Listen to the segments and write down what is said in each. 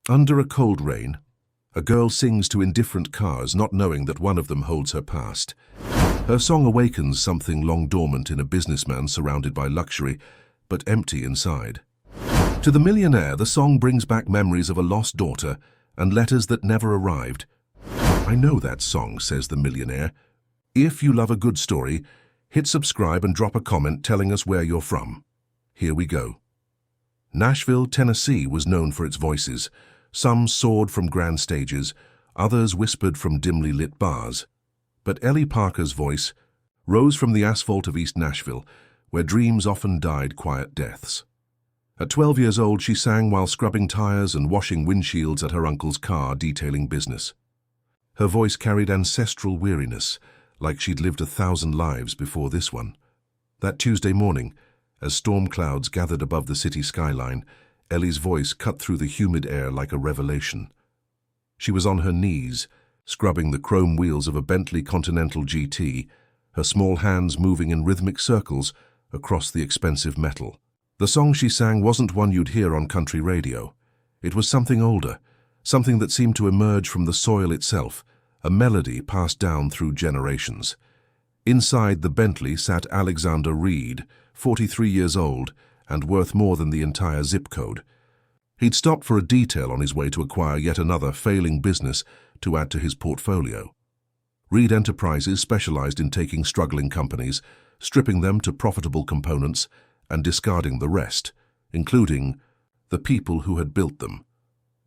Under a cold rain, a girl sings to indifferent cars, not knowing that one of them holds her past. Her song awakens something long dormant in a businessman surrounded by luxury, but empty inside. To the millionaire, the song brings back memories of a lost daughter and letters that never arrived. "I know that song," says the millionaire. "If you love a good story, hit subscribe and drop a comment telling us where you're from." Here we go. Nashville, Tennessee was known for its voices. Some soared from grand stages, others whispered from dimly lit bars. But Ellie Parker's voice rose from the asphalt of East Nashville, where dreams often died quiet deaths. At 12 years old, she sang while scrubbing tires and washing windshields at her uncle's car detailing business. Her voice carried ancestral weariness, like she'd lived 1,000 lives before this one. That Tuesday morning, as storm clouds gathered above the city skyline, Ellie's voice cut through the humid air like a revelation. She was on her knees, scrubbing the chrome wheels of a Bentley Continental GT, her small hands moving in rhythmic circles across the expensive metal. The song she sang wasn't one you'd hear on country radio. It was something older, something that seemed to emerge from the soil itself, a melody passed down through generations. Inside the Bentley sat Alexander Reed, 43 years old, and worth more than the entire zip code. He'd stopped for a detail on his way to acquire yet another failing business to add to his portfolio. Reed Enterprises specialized in taking struggling companies, stripping them to profitable components, and discarding the rest, including the people who had built them.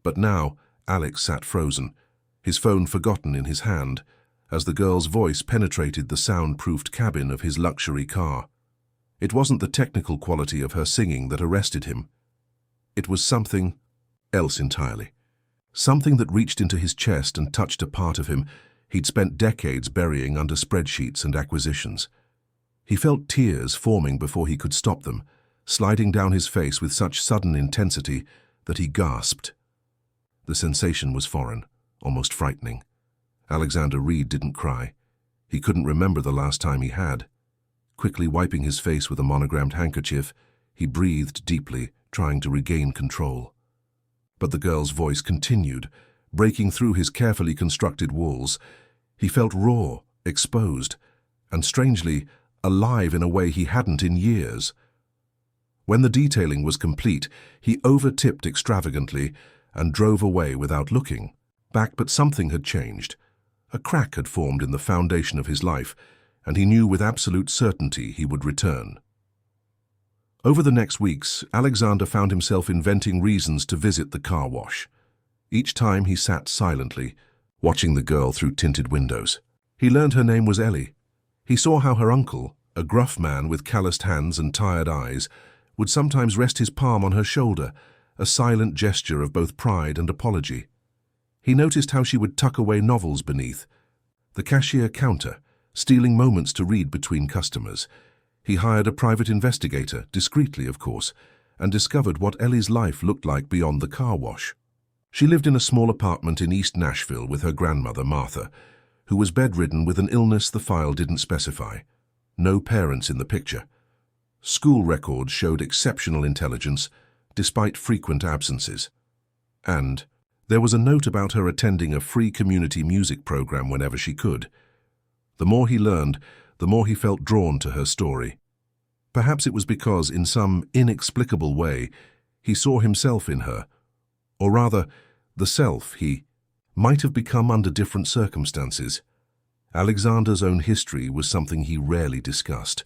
But now, Alex sat frozen, his phone forgotten in his hand, as the girl's voice penetrated the soundproofed cabin of his luxury car. It wasn't the technical quality of her singing that arrested him. It was something else entirely. Something that reached into his chest and touched a part of him he'd spent decades burying under spreadsheets and acquisitions. He felt tears forming before he could stop them, sliding down his face with such sudden intensity that he gasped. The sensation was foreign, almost frightening. Alexander Reed didn't cry. He couldn't remember the last time he had. Quickly wiping his face with a monogrammed handkerchief, he breathed deeply, trying to regain control. But the girl's voice continued, breaking through his carefully constructed walls. He felt raw, exposed, and strangely alive in a way he hadn't in years. When the detailing was complete, he over-tipped extravagantly and drove away without looking back, but something had changed. A crack had formed in the foundation of his life, and he knew with absolute certainty he would return. Over the next weeks, Alexander found himself inventing reasons to visit the car wash. Each time he sat silently, watching the girl through tinted windows. He learned her name was Ellie. He saw how her uncle, a gruff man with calloused hands and tired eyes, would sometimes rest his palm on her shoulder, a silent gesture of both pride and apology. He noticed how she would tuck away novels beneath the cashier counter, stealing moments to read between customers. He hired a private investigator, discreetly of course, and discovered what Ellie's life looked like beyond the car wash. She lived in a small apartment in East Nashville with her grandmother, Martha, who was bedridden with an illness the file didn't specify. No parents in the picture. School records showed exceptional intelligence, despite frequent absences. And there was a note about her attending a free community music program whenever she could. The more he learned, the more he felt drawn to her story. Perhaps it was because, in some inexplicable way, he saw himself in her, or rather, the self he might have become under different circumstances. Alexander's own history was something he rarely discussed.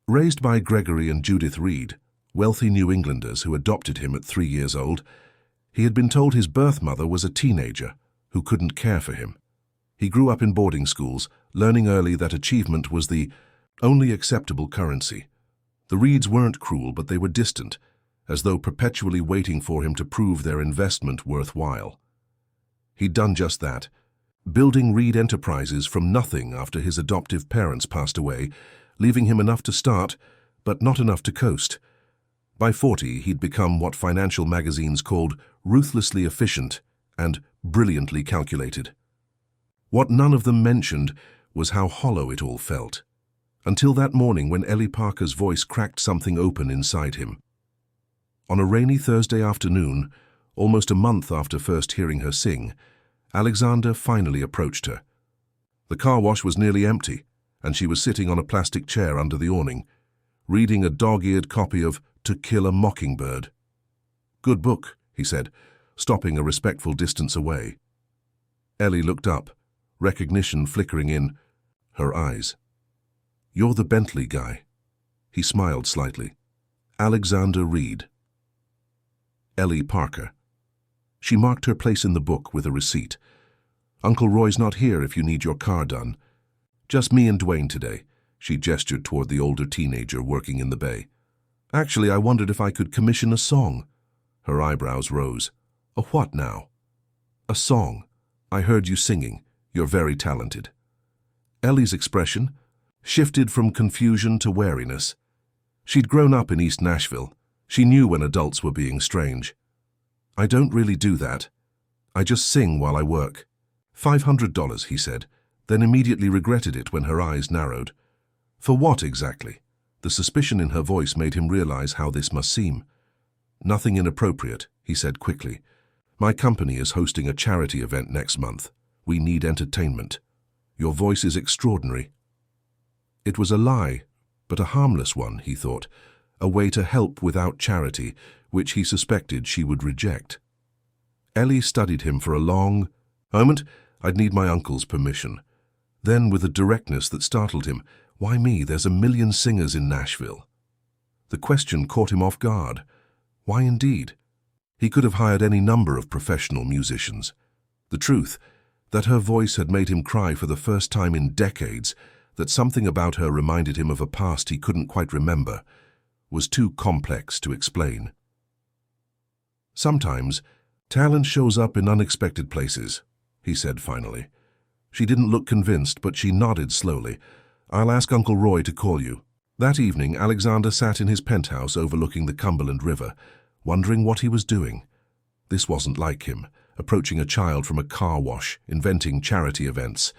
Raised by Gregory and Judith Reed, wealthy New Englanders who adopted him at 3 years old, he had been told his birth mother was a teenager who couldn't care for him. He grew up in boarding schools, learning early that achievement was the only acceptable currency. The Reeds weren't cruel, but they were distant, as though perpetually waiting for him to prove their investment worthwhile. He'd done just that, building Reed Enterprises from nothing after his adoptive parents passed away, leaving him enough to start, but not enough to coast. By 40, he'd become what financial magazines called ruthlessly efficient and brilliantly calculated. What none of them mentioned was how hollow it all felt, until that morning when Ellie Parker's voice cracked something open inside him. On a rainy Thursday afternoon, almost a month after first hearing her sing, Alexander finally approached her. The car wash was nearly empty, and she was sitting on a plastic chair under the awning, reading a dog-eared copy of To Kill a Mockingbird. "Good book," he said, stopping a respectful distance away. Ellie looked up, recognition flickering in her eyes. "You're the Bentley guy." He smiled slightly. "Alexander Reed." Ellie Parker. She marked her place in the book with a receipt. "Uncle Roy's not here if you need your car done. Just me and Dwayne today." She gestured toward the older teenager working in the bay. "Actually, I wondered if I could commission a song." Her eyebrows rose. "A what now?" "A song. I heard you singing. You're very talented." Ellie's expression shifted from confusion to wariness. She'd grown up in East Nashville. She knew when adults were being strange. "I don't really do that. I just sing while I work." $500, he said, then immediately regretted it when her eyes narrowed. "For what exactly?" The suspicion in her voice made him realize how this must seem. "Nothing inappropriate," he said quickly. "My company is hosting a charity event next month. We need entertainment. Your voice is extraordinary." It was a lie, but a harmless one, he thought, a way to help without charity, which he suspected she would reject. Ellie studied him for a long moment. "I'd need my uncle's permission." Then, with a directness that startled him, "Why me? There's a million singers in Nashville." The question caught him off guard. Why indeed? He could have hired any number of professional musicians. The truth, that her voice had made him cry for the first time in decades, that something about her reminded him of a past he couldn't quite remember, was too complex to explain. "Sometimes, talent shows up in unexpected places," he said finally. She didn't look convinced, but she nodded slowly. "I'll ask Uncle Roy to call you." That evening, Alexander sat in his penthouse overlooking the Cumberland River, wondering what he was doing. This wasn't like him, approaching a child from a car wash, inventing charity events.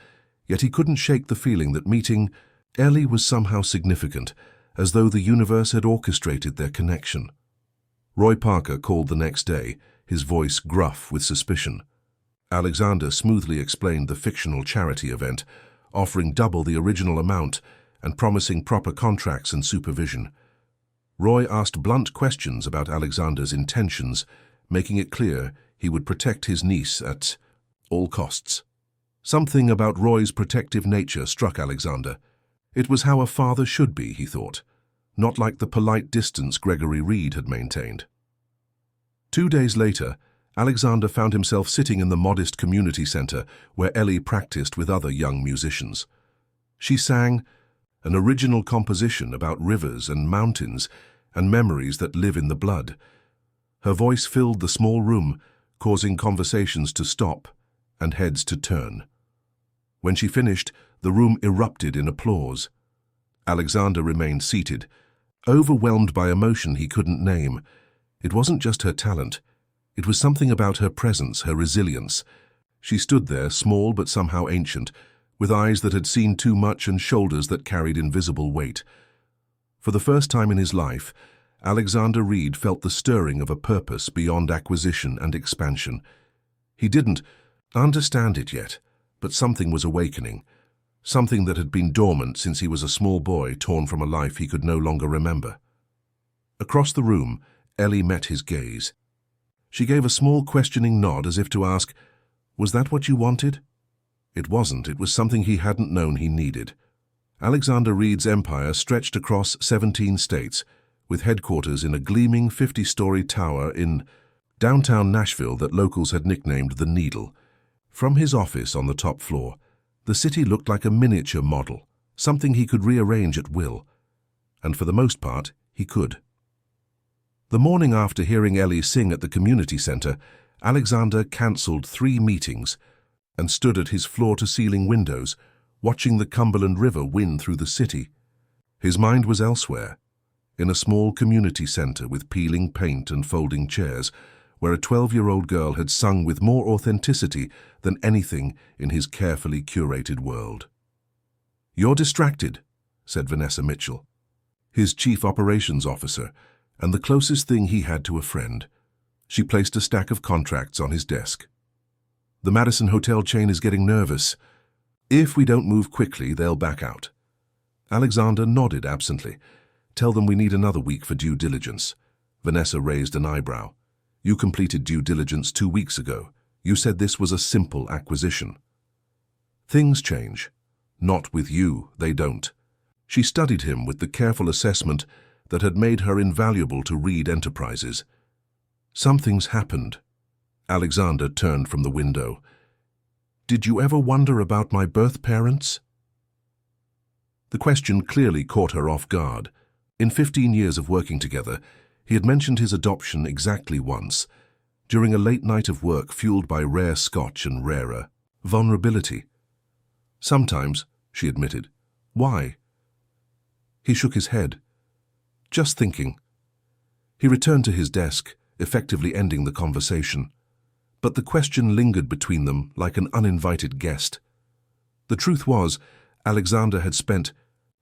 Yet he couldn't shake the feeling that meeting Ellie was somehow significant, as though the universe had orchestrated their connection. Roy Parker called the next day, his voice gruff with suspicion. Alexander smoothly explained the fictional charity event, offering double the original amount and promising proper contracts and supervision. Roy asked blunt questions about Alexander's intentions, making it clear he would protect his niece at all costs. Something about Roy's protective nature struck Alexander. It was how a father should be, he thought, not like the polite distance Gregory Reed had maintained. 2 days later, Alexander found himself sitting in the modest community center where Ellie practiced with other young musicians. She sang an original composition about rivers and mountains and memories that live in the blood. Her voice filled the small room, causing conversations to stop and heads to turn. When she finished, the room erupted in applause. Alexander remained seated, overwhelmed by emotion he couldn't name. It wasn't just her talent. It was something about her presence, her resilience. She stood there, small but somehow ancient, with eyes that had seen too much and shoulders that carried invisible weight. For the first time in his life, Alexander Reed felt the stirring of a purpose beyond acquisition and expansion. He didn't understand it yet, but something was awakening, something that had been dormant since he was a small boy torn from a life he could no longer remember. Across the room, Ellie met his gaze. She gave a small questioning nod as if to ask, "Was that what you wanted?" It wasn't. It was something he hadn't known he needed. Alexander Reed's empire stretched across 17 states, with headquarters in a gleaming 50-story tower in downtown Nashville that locals had nicknamed the Needle. From his office on the top floor, the city looked like a miniature model, something he could rearrange at will. And for the most part, he could. The morning after hearing Ellie sing at the community center, Alexander cancelled 3 meetings and stood at his floor-to-ceiling windows, watching the Cumberland River wind through the city. His mind was elsewhere, in a small community center with peeling paint and folding chairs, where a 12-year-old girl had sung with more authenticity than anything in his carefully curated world. "You're distracted," said Vanessa Mitchell, his chief operations officer, and the closest thing he had to a friend. She placed a stack of contracts on his desk. The Madison hotel chain is getting nervous. If we don't move quickly, they'll back out. Alexander nodded absently. Tell them we need another week for due diligence. Vanessa raised an eyebrow. You completed due diligence 2 weeks ago. You said this was a simple acquisition. Things change. Not with you, they don't. She studied him with the careful assessment that had made her invaluable to Reed Enterprises. Something's happened. Alexander turned from the window. Did you ever wonder about my birth parents? The question clearly caught her off guard. In 15 years of working together, he had mentioned his adoption exactly once, during a late night of work fueled by rare scotch and rarer vulnerability. Sometimes, she admitted. Why? He shook his head. Just thinking. He returned to his desk, effectively ending the conversation. But the question lingered between them like an uninvited guest. The truth was, Alexander had spent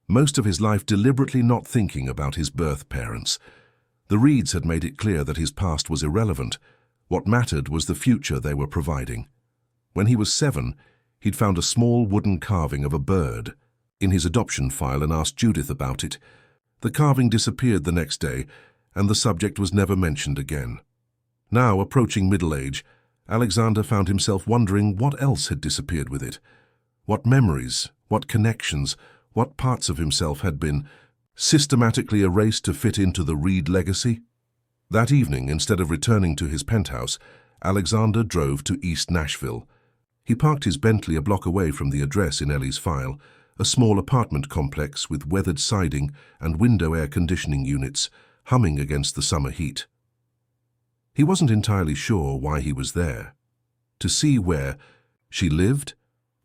most of his life deliberately not thinking about his birth parents. The Reeds had made it clear that his past was irrelevant. What mattered was the future they were providing. When he was 7, he'd found a small wooden carving of a bird in his adoption file and asked Judith about it. The carving disappeared the next day, and the subject was never mentioned again. Now, approaching middle age, Alexander found himself wondering what else had disappeared with it. What memories, what connections, what parts of himself had been systematically erased to fit into the Reed legacy? That evening, instead of returning to his penthouse, Alexander drove to East Nashville. He parked his Bentley a block away from the address in Ellie's file, a small apartment complex with weathered siding and window air conditioning units humming against the summer heat. He wasn't entirely sure why he was there. To see where she lived?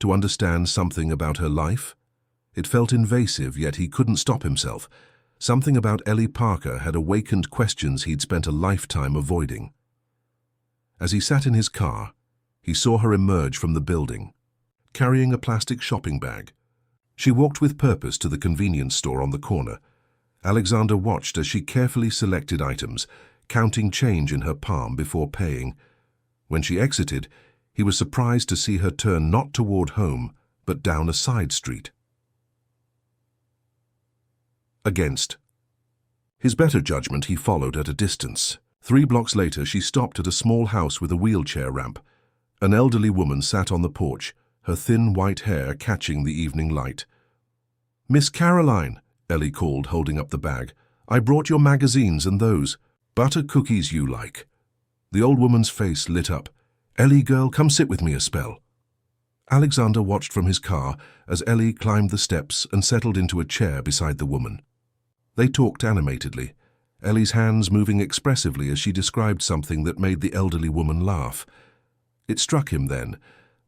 To understand something about her life? It felt invasive, yet he couldn't stop himself. Something about Ellie Parker had awakened questions he'd spent a lifetime avoiding. As he sat in his car, he saw her emerge from the building, carrying a plastic shopping bag. She walked with purpose to the convenience store on the corner. Alexander watched as she carefully selected items, counting change in her palm before paying. When she exited, he was surprised to see her turn not toward home, but down a side street. Against his better judgment, he followed at a distance. 3 blocks later, she stopped at a small house with a wheelchair ramp. An elderly woman sat on the porch, her thin white hair catching the evening light. "Miss Caroline," Ellie called, holding up the bag. "I brought your magazines and those butter cookies you like." The old woman's face lit up. "Ellie, girl, come sit with me a spell." Alexander watched from his car as Ellie climbed the steps and settled into a chair beside the woman. They talked animatedly, Ellie's hands moving expressively as she described something that made the elderly woman laugh. It struck him then.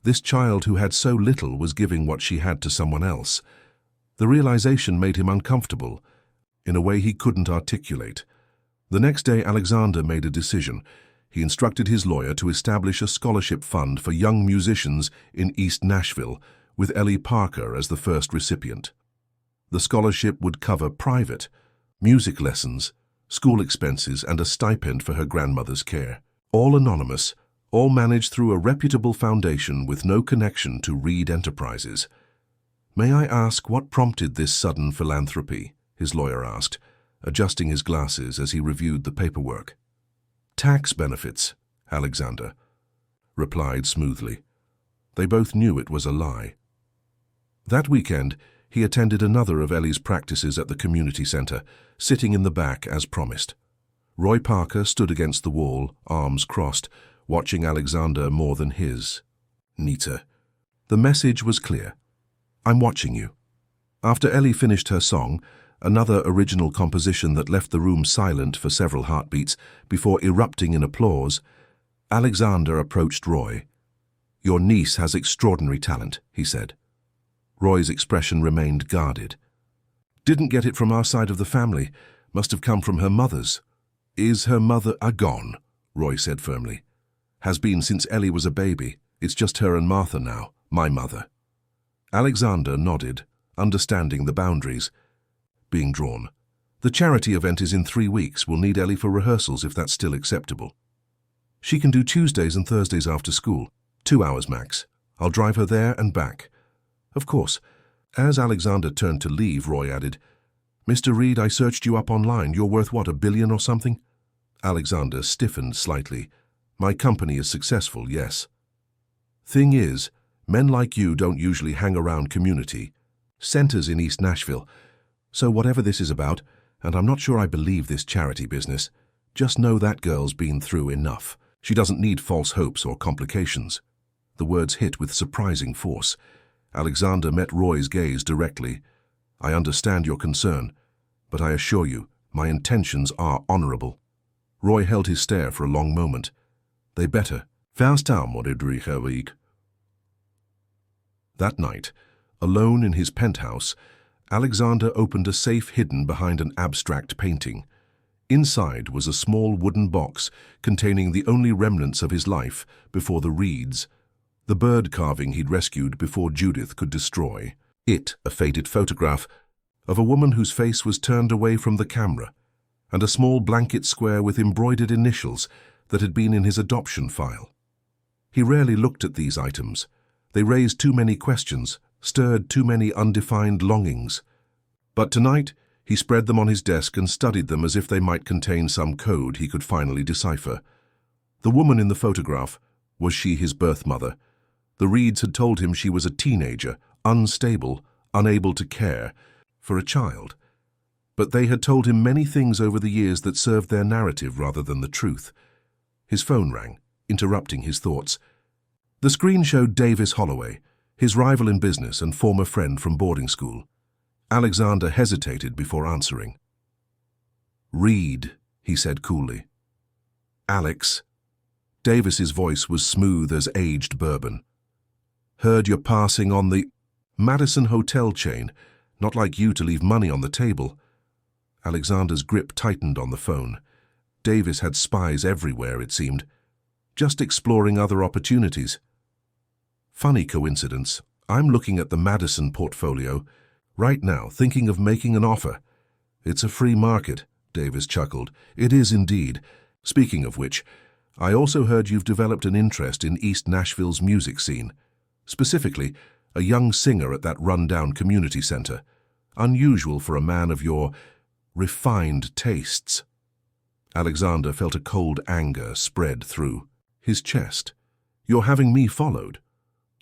This child who had so little was giving what she had to someone else. The realization made him uncomfortable, in a way he couldn't articulate. The next day, Alexander made a decision. He instructed his lawyer to establish a scholarship fund for young musicians in East Nashville, with Ellie Parker as the first recipient. The scholarship would cover private music lessons, school expenses, and a stipend for her grandmother's care. All anonymous, all managed through a reputable foundation with no connection to Reed Enterprises. "May I ask what prompted this sudden philanthropy?" his lawyer asked, adjusting his glasses as he reviewed the paperwork. "Tax benefits," Alexander replied smoothly. They both knew it was a lie. That weekend, he attended another of Ellie's practices at the community center, sitting in the back as promised. Roy Parker stood against the wall, arms crossed, watching Alexander more than his. Nita. The message was clear. "I'm watching you." After Ellie finished her song, another original composition that left the room silent for several heartbeats before erupting in applause, Alexander approached Roy. "Your niece has extraordinary talent," he said. Roy's expression remained guarded. "Didn't get it from our side of the family. Must have come from her mother's." "Is her mother gone?" Roy said firmly. "Has been since Ellie was a baby. It's just her and Martha now, my mother." Alexander nodded, understanding the boundaries being drawn. "The charity event is in 3 weeks. We'll need Ellie for rehearsals if that's still acceptable." She can do Tuesdays and Thursdays after school, 2 hours max. I'll drive her there and back. Of course. As Alexander turned to leave, Roy added, Mr. Reed, I searched you up online. You're worth what, $1 billion or something? Alexander stiffened slightly. My company is successful, yes. Thing is, men like you don't usually hang around community centers in East Nashville. So whatever this is about, and I'm not sure I believe this charity business, just know that girl's been through enough. She doesn't need false hopes or complications. The words hit with surprising force. Alexander met Roy's gaze directly. I understand your concern, but I assure you, my intentions are honorable. Roy held his stare for a long moment. They better. That night, alone in his penthouse, Alexander opened a safe hidden behind an abstract painting. Inside was a small wooden box containing the only remnants of his life before the Reeds, the bird carving he'd rescued before Judith could destroy. It, a faded photograph of a woman whose face was turned away from the camera, and a small blanket square with embroidered initials that had been in his adoption file. He rarely looked at these items. They raised too many questions, stirred too many undefined longings. But tonight, he spread them on his desk and studied them as if they might contain some code he could finally decipher. The woman in the photograph, was she his birth mother? The Reeds had told him she was a teenager, unstable, unable to care for a child. But they had told him many things over the years that served their narrative rather than the truth. His phone rang, interrupting his thoughts. The screen showed Davis Holloway, his rival in business and former friend from boarding school. Alexander hesitated before answering. Reed, he said coolly. Alex. Davis's voice was smooth as aged bourbon. Heard you're passing on the Madison hotel chain. Not like you to leave money on the table. Alexander's grip tightened on the phone. Davis had spies everywhere, it seemed, just exploring other opportunities. Funny coincidence. I'm looking at the Madison portfolio right now, thinking of making an offer. It's a free market, Davis chuckled. It is indeed. Speaking of which, I also heard you've developed an interest in East Nashville's music scene. Specifically, a young singer at that rundown community center. Unusual for a man of your refined tastes. Alexander felt a cold anger spread through his chest. You're having me followed.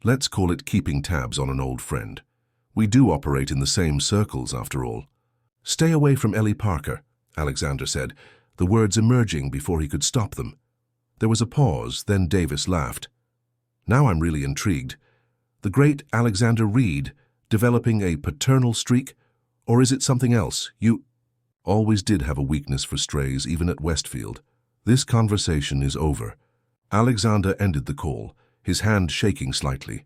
Let's call it keeping tabs on an old friend. We do operate in the same circles, after all. Stay away from Ellie Parker, Alexander said, the words emerging before he could stop them. There was a pause, then Davis laughed. Now I'm really intrigued. The great Alexander Reed, developing a paternal streak? Or is it something else? You always did have a weakness for strays, even at Westfield. This conversation is over. Alexander ended the call, his hand shaking slightly.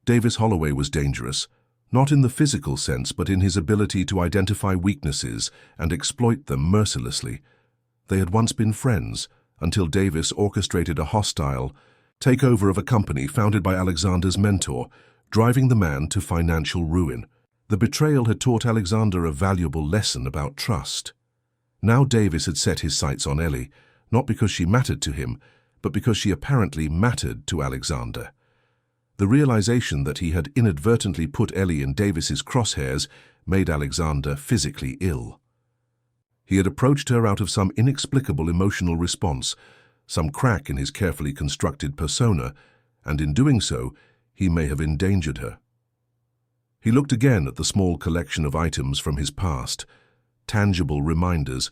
Davis Holloway was dangerous, not in the physical sense, but in his ability to identify weaknesses and exploit them mercilessly. They had once been friends, until Davis orchestrated a hostile takeover of a company founded by Alexander's mentor, driving the man to financial ruin. The betrayal had taught Alexander a valuable lesson about trust. Now Davis had set his sights on Ellie, not because she mattered to him, but because she apparently mattered to Alexander. The realization that he had inadvertently put Ellie in Davis's crosshairs made Alexander physically ill. He had approached her out of some inexplicable emotional response, some crack in his carefully constructed persona, and in doing so, he may have endangered her. He looked again at the small collection of items from his past, tangible reminders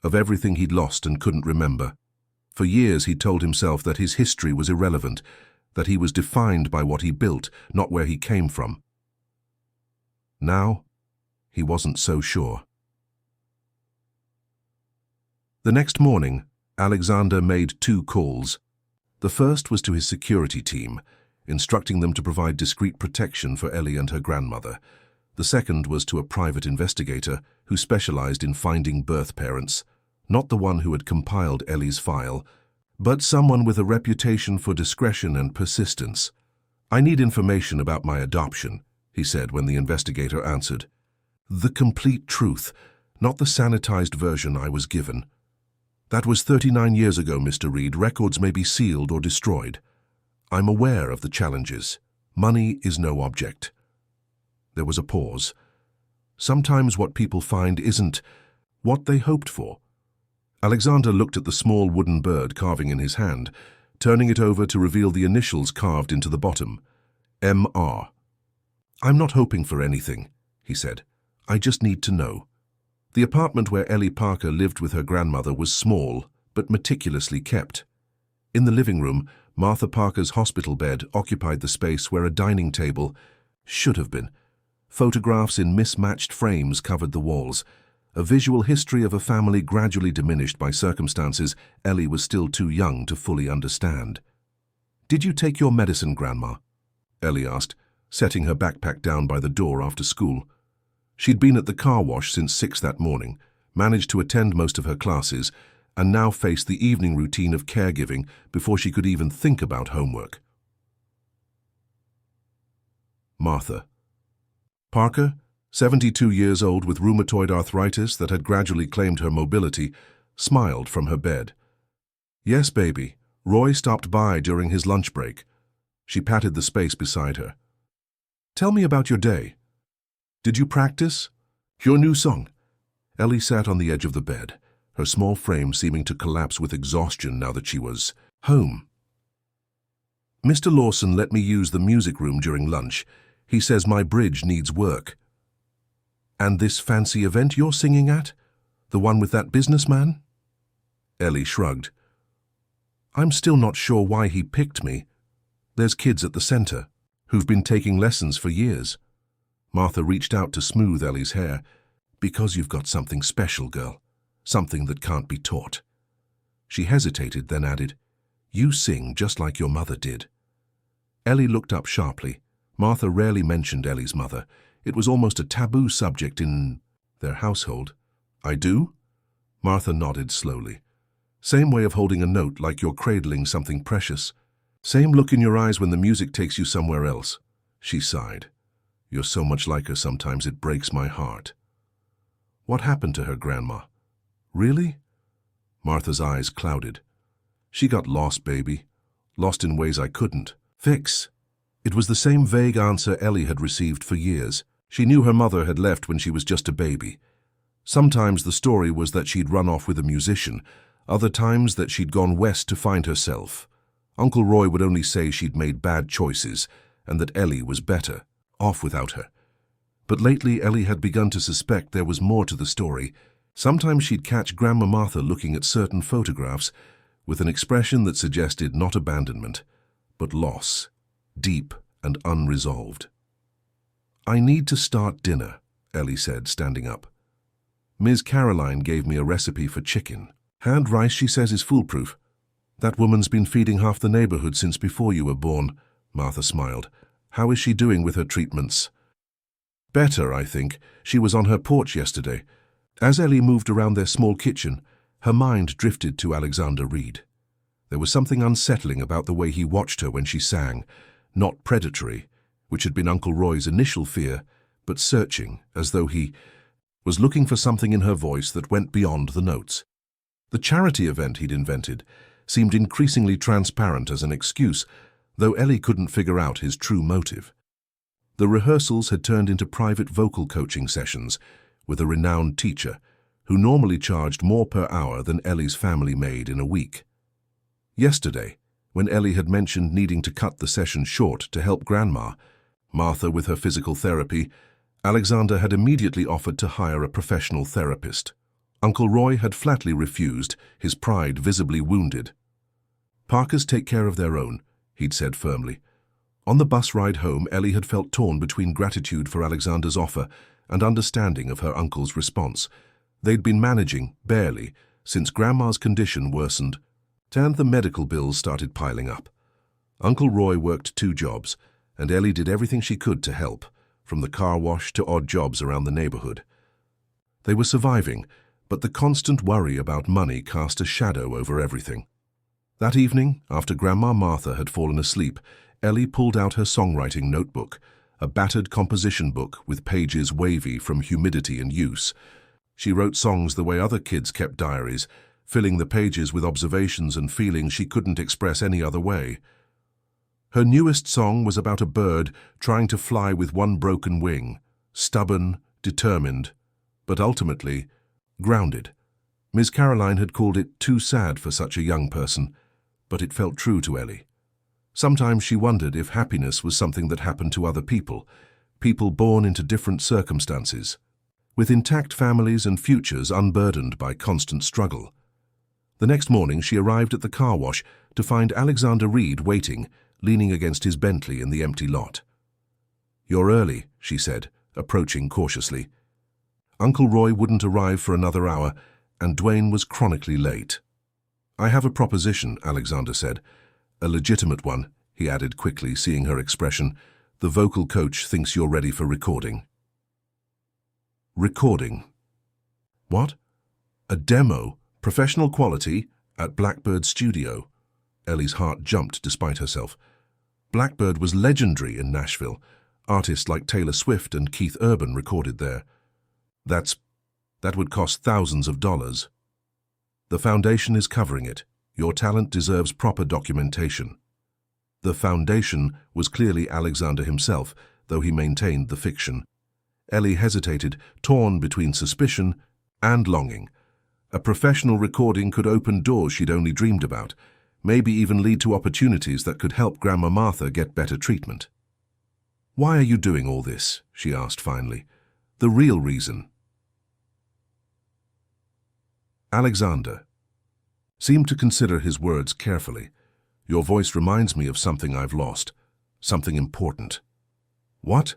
of everything he'd lost and couldn't remember. For years he'd told himself that his history was irrelevant, that he was defined by what he built, not where he came from. Now, he wasn't so sure. The next morning, Alexander made 2 calls. The first was to his security team, instructing them to provide discreet protection for Ellie and her grandmother. The second was to a private investigator who specialized in finding birth parents, not the one who had compiled Ellie's file, but someone with a reputation for discretion and persistence. I need information about my adoption, he said when the investigator answered. The complete truth, not the sanitized version I was given. That was 39 years ago, Mr. Reed. Records may be sealed or destroyed. I'm aware of the challenges. Money is no object. There was a pause. Sometimes what people find isn't what they hoped for. Alexander looked at the small wooden bird carving in his hand, turning it over to reveal the initials carved into the bottom. M.R. I'm not hoping for anything, he said. I just need to know. The apartment where Ellie Parker lived with her grandmother was small, but meticulously kept. In the living room, Martha Parker's hospital bed occupied the space where a dining table should have been. Photographs in mismatched frames covered the walls, a visual history of a family gradually diminished by circumstances Ellie was still too young to fully understand. "Did you take your medicine, Grandma?" Ellie asked, setting her backpack down by the door after school. She'd been at the car wash since 6 that morning, managed to attend most of her classes, and now faced the evening routine of caregiving before she could even think about homework. Martha Parker, 72 years old with rheumatoid arthritis that had gradually claimed her mobility, smiled from her bed. "Yes, baby. Roy stopped by during his lunch break." She patted the space beside her. "Tell me about your day. Did you practice your new song?" Ellie sat on the edge of the bed, her small frame seeming to collapse with exhaustion now that she was home. "Mr. Lawson let me use the music room during lunch. He says my bridge needs work." "And this fancy event you're singing at? The one with that businessman?" Ellie shrugged. "I'm still not sure why he picked me. There's kids at the center who've been taking lessons for years." Martha reached out to smooth Ellie's hair. "Because you've got something special, girl. Something that can't be taught." She hesitated, then added, "You sing just like your mother did." Ellie looked up sharply. Martha rarely mentioned Ellie's mother. It was almost a taboo subject in their household. "I do?" Martha nodded slowly. "Same way of holding a note, like you're cradling something precious. Same look in your eyes when the music takes you somewhere else." She sighed. "You're so much like her sometimes it breaks my heart." "What happened to her, Grandma?" "Really?" Martha's eyes clouded. "She got lost, baby. Lost in ways I couldn't fix." It was the same vague answer Ellie had received for years. She knew her mother had left when she was just a baby. Sometimes the story was that she'd run off with a musician, other times that she'd gone west to find herself. Uncle Roy would only say she'd made bad choices and that Ellie was better off without her. But lately Ellie had begun to suspect there was more to the story. Sometimes she'd catch Grandma Martha looking at certain photographs with an expression that suggested not abandonment, but loss, deep and unresolved. "I need to start dinner," Ellie said, standing up. "Ms. Caroline gave me a recipe for chicken. Hand rice, she says, is foolproof. That woman's been feeding half the neighborhood since before you were born." Martha smiled. "How is she doing with her treatments?" "Better, I think. She was on her porch yesterday." As Ellie moved around their small kitchen, her mind drifted to Alexander Reed. There was something unsettling about the way he watched her when she sang, not predatory, which had been Uncle Roy's initial fear, but searching, as though he was looking for something in her voice that went beyond the notes. The charity event he'd invented seemed increasingly transparent as an excuse, though Ellie couldn't figure out his true motive. The rehearsals had turned into private vocal coaching sessions with a renowned teacher who normally charged more per hour than Ellie's family made in a week. Yesterday, when Ellie had mentioned needing to cut the session short to help Grandma, Martha with her physical therapy, Alexander had immediately offered to hire a professional therapist. Uncle Roy had flatly refused, his pride visibly wounded. "Parkers take care of their own," he'd said firmly. On the bus ride home, Ellie had felt torn between gratitude for Alexander's offer and understanding of her uncle's response. They'd been managing, barely, since Grandma's condition worsened, and the medical bills started piling up. Uncle Roy worked 2 jobs, and Ellie did everything she could to help, from the car wash to odd jobs around the neighborhood. They were surviving, but the constant worry about money cast a shadow over everything. That evening, after Grandma Martha had fallen asleep, Ellie pulled out her songwriting notebook, a battered composition book with pages wavy from humidity and use. She wrote songs the way other kids kept diaries, filling the pages with observations and feelings she couldn't express any other way. Her newest song was about a bird trying to fly with one broken wing, stubborn, determined, but ultimately grounded. Miss Caroline had called it too sad for such a young person, but it felt true to Ellie. Sometimes she wondered if happiness was something that happened to other people, people born into different circumstances, with intact families and futures unburdened by constant struggle. The next morning she arrived at the car wash to find Alexander Reed waiting, leaning against his Bentley in the empty lot. "You're early," she said, approaching cautiously. Uncle Roy wouldn't arrive for another hour, and Dwayne was chronically late. "I have a proposition," Alexander said. "A legitimate one," he added quickly, seeing her expression. "The vocal coach thinks you're ready for recording." Recording? What? A demo, professional quality, at Blackbird Studio? Ellie's heart jumped despite herself. Blackbird was legendary in Nashville. Artists like Taylor Swift and Keith Urban recorded there. That would cost thousands of dollars. The foundation is covering it. Your talent deserves proper documentation. The foundation was clearly Alexander himself, though he maintained the fiction. Ellie hesitated, torn between suspicion and longing. A professional recording could open doors she'd only dreamed about, maybe even lead to opportunities that could help Grandma Martha get better treatment. "Why are you doing all this?" she asked finally. "The real reason." Alexander seemed to consider his words carefully. "Your voice reminds me of something I've lost, something important." "What?"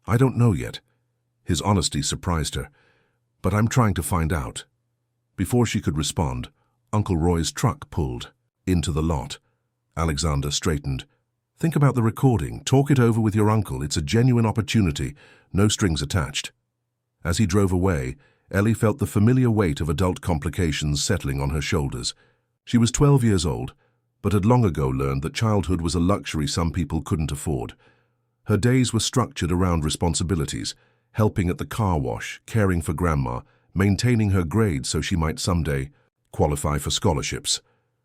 "I don't know yet." His honesty surprised her. "But I'm trying to find out." Before she could respond, Uncle Roy's truck pulled into the lot. Alexander straightened. "Think about the recording. Talk it over with your uncle. It's a genuine opportunity, no strings attached." As he drove away, Ellie felt the familiar weight of adult complications settling on her shoulders. She was 12 years old, but had long ago learned that childhood was a luxury some people couldn't afford. Her days were structured around responsibilities, helping at the car wash, caring for Grandma, maintaining her grades so she might someday qualify for scholarships.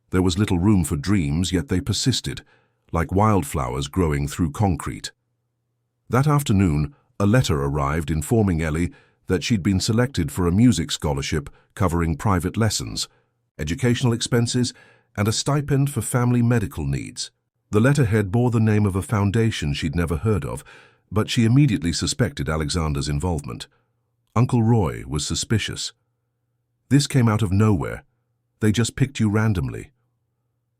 There was little room for dreams, yet they persisted, like wildflowers growing through concrete. That afternoon, a letter arrived informing Ellie that she'd been selected for a music scholarship covering private lessons, educational expenses, and a stipend for family medical needs. The letterhead bore the name of a foundation she'd never heard of, but she immediately suspected Alexander's involvement. Uncle Roy was suspicious. "This came out of nowhere. They just picked you randomly."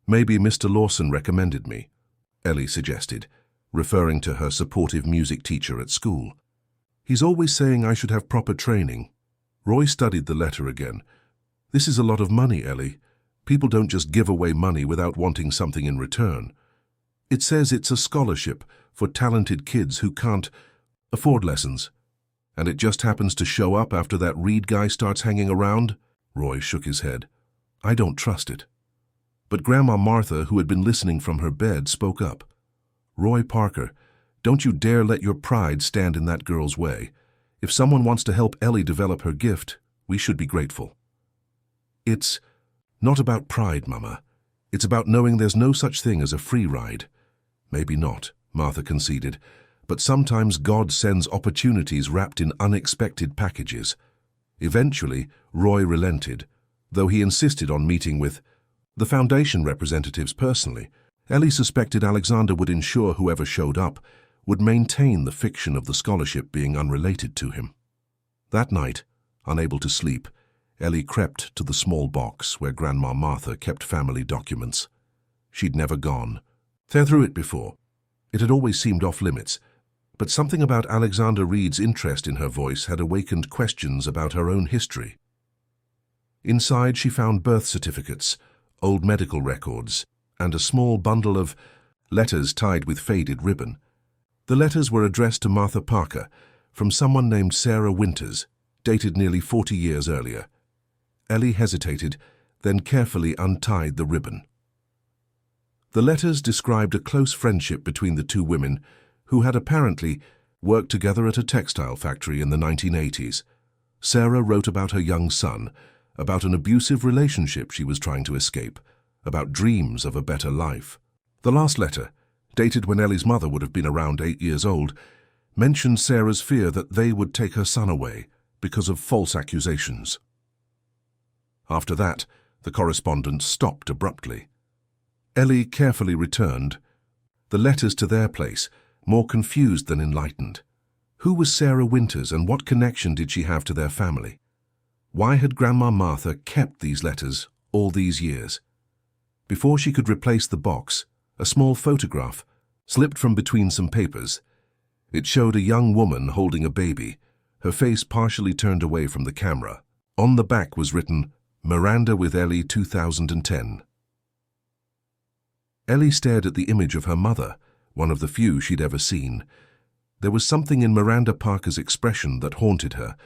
"Maybe Mr. Lawson recommended me," Ellie suggested, referring to her supportive music teacher at school. "He's always saying I should have proper training." Roy studied the letter again. "This is a lot of money, Ellie. People don't just give away money without wanting something in return. It says it's a scholarship for talented kids who can't afford lessons. And it just happens to show up after that Reed guy starts hanging around?" Roy shook his head. "I don't trust it." But Grandma Martha, who had been listening from her bed, spoke up. "Roy Parker, don't you dare let your pride stand in that girl's way. If someone wants to help Ellie develop her gift, we should be grateful." "It's not about pride, Mama. It's about knowing there's no such thing as a free ride." "Maybe not," Martha conceded, "but sometimes God sends opportunities wrapped in unexpected packages." Eventually, Roy relented, though he insisted on meeting with the foundation representatives personally. Ellie suspected Alexander would ensure whoever showed up would maintain the fiction of the scholarship being unrelated to him. That night, unable to sleep, Ellie crept to the small box where Grandma Martha kept family documents. She'd never gone through it before. It had always seemed off-limits, but something about Alexander Reed's interest in her voice had awakened questions about her own history. Inside, she found birth certificates, old medical records, and a small bundle of letters tied with faded ribbon. The letters were addressed to Martha Parker from someone named Sarah Winters, dated nearly 40 years earlier. Ellie hesitated, then carefully untied the ribbon. The letters described a close friendship between the two women who had apparently worked together at a textile factory in the 1980s. Sarah wrote about her young son, about an abusive relationship she was trying to escape, about dreams of a better life. The last letter, dated when Ellie's mother would have been around 8 years old, mentioned Sarah's fear that they would take her son away because of false accusations. After that, the correspondence stopped abruptly. Ellie carefully returned the letters to their place, more confused than enlightened. Who was Sarah Winters and what connection did she have to their family? Why had Grandma Martha kept these letters all these years? Before she could replace the box, a small photograph slipped from between some papers. It showed a young woman holding a baby, her face partially turned away from the camera. On the back was written, "Miranda with Ellie 2010. Ellie stared at the image of her mother, one of the few she'd ever seen. There was something in Miranda Parker's expression that haunted her,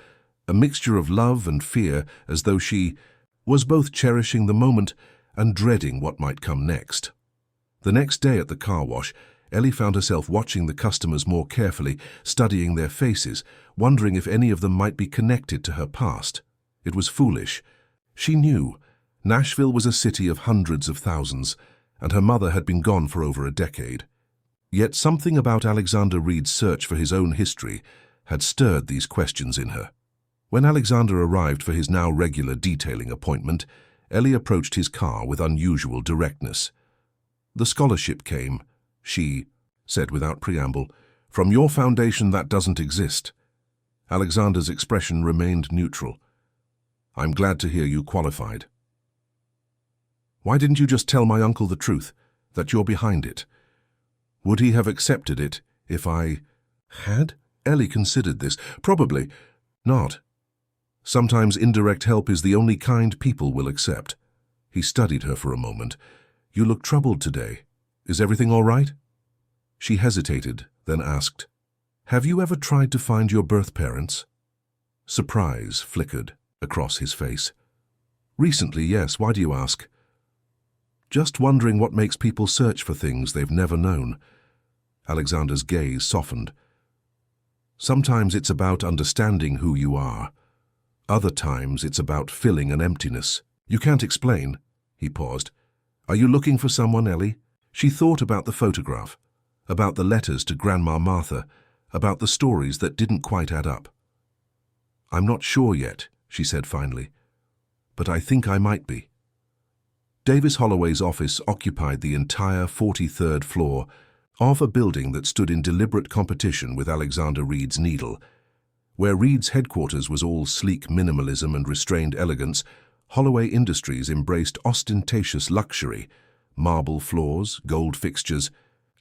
a mixture of love and fear, as though she was both cherishing the moment and dreading what might come next. The next day at the car wash, Ellie found herself watching the customers more carefully, studying their faces, wondering if any of them might be connected to her past. It was foolish. She knew Nashville was a city of hundreds of thousands, and her mother had been gone for over a decade. Yet something about Alexander Reed's search for his own history had stirred these questions in her. When Alexander arrived for his now regular detailing appointment, Ellie approached his car with unusual directness. "The scholarship came," she said without preamble, "from your foundation that doesn't exist." Alexander's expression remained neutral. "I'm glad to hear you qualified." "Why didn't you just tell my uncle the truth, that you're behind it? Would he have accepted it if I had?" Ellie considered this. "Probably not. Sometimes indirect help is the only kind people will accept." He studied her for a moment. "You look troubled today. Is everything all right?" She hesitated, then asked, "Have you ever tried to find your birth parents?" Surprise flickered across his face. "Recently, yes. Why do you ask?" "Just wondering what makes people search for things they've never known." Alexander's gaze softened. "Sometimes it's about understanding who you are. Other times it's about filling an emptiness. You can't explain." He paused. "Are you looking for someone, Ellie?" She thought about the photograph, about the letters to Grandma Martha, about the stories that didn't quite add up. "I'm not sure yet," she said finally, "but I think I might be." Davis Holloway's office occupied the entire 43rd floor of a building that stood in deliberate competition with Alexander Reed's Needle. Where Reed's headquarters was all sleek minimalism and restrained elegance, Holloway Industries embraced ostentatious luxury, marble floors, gold fixtures,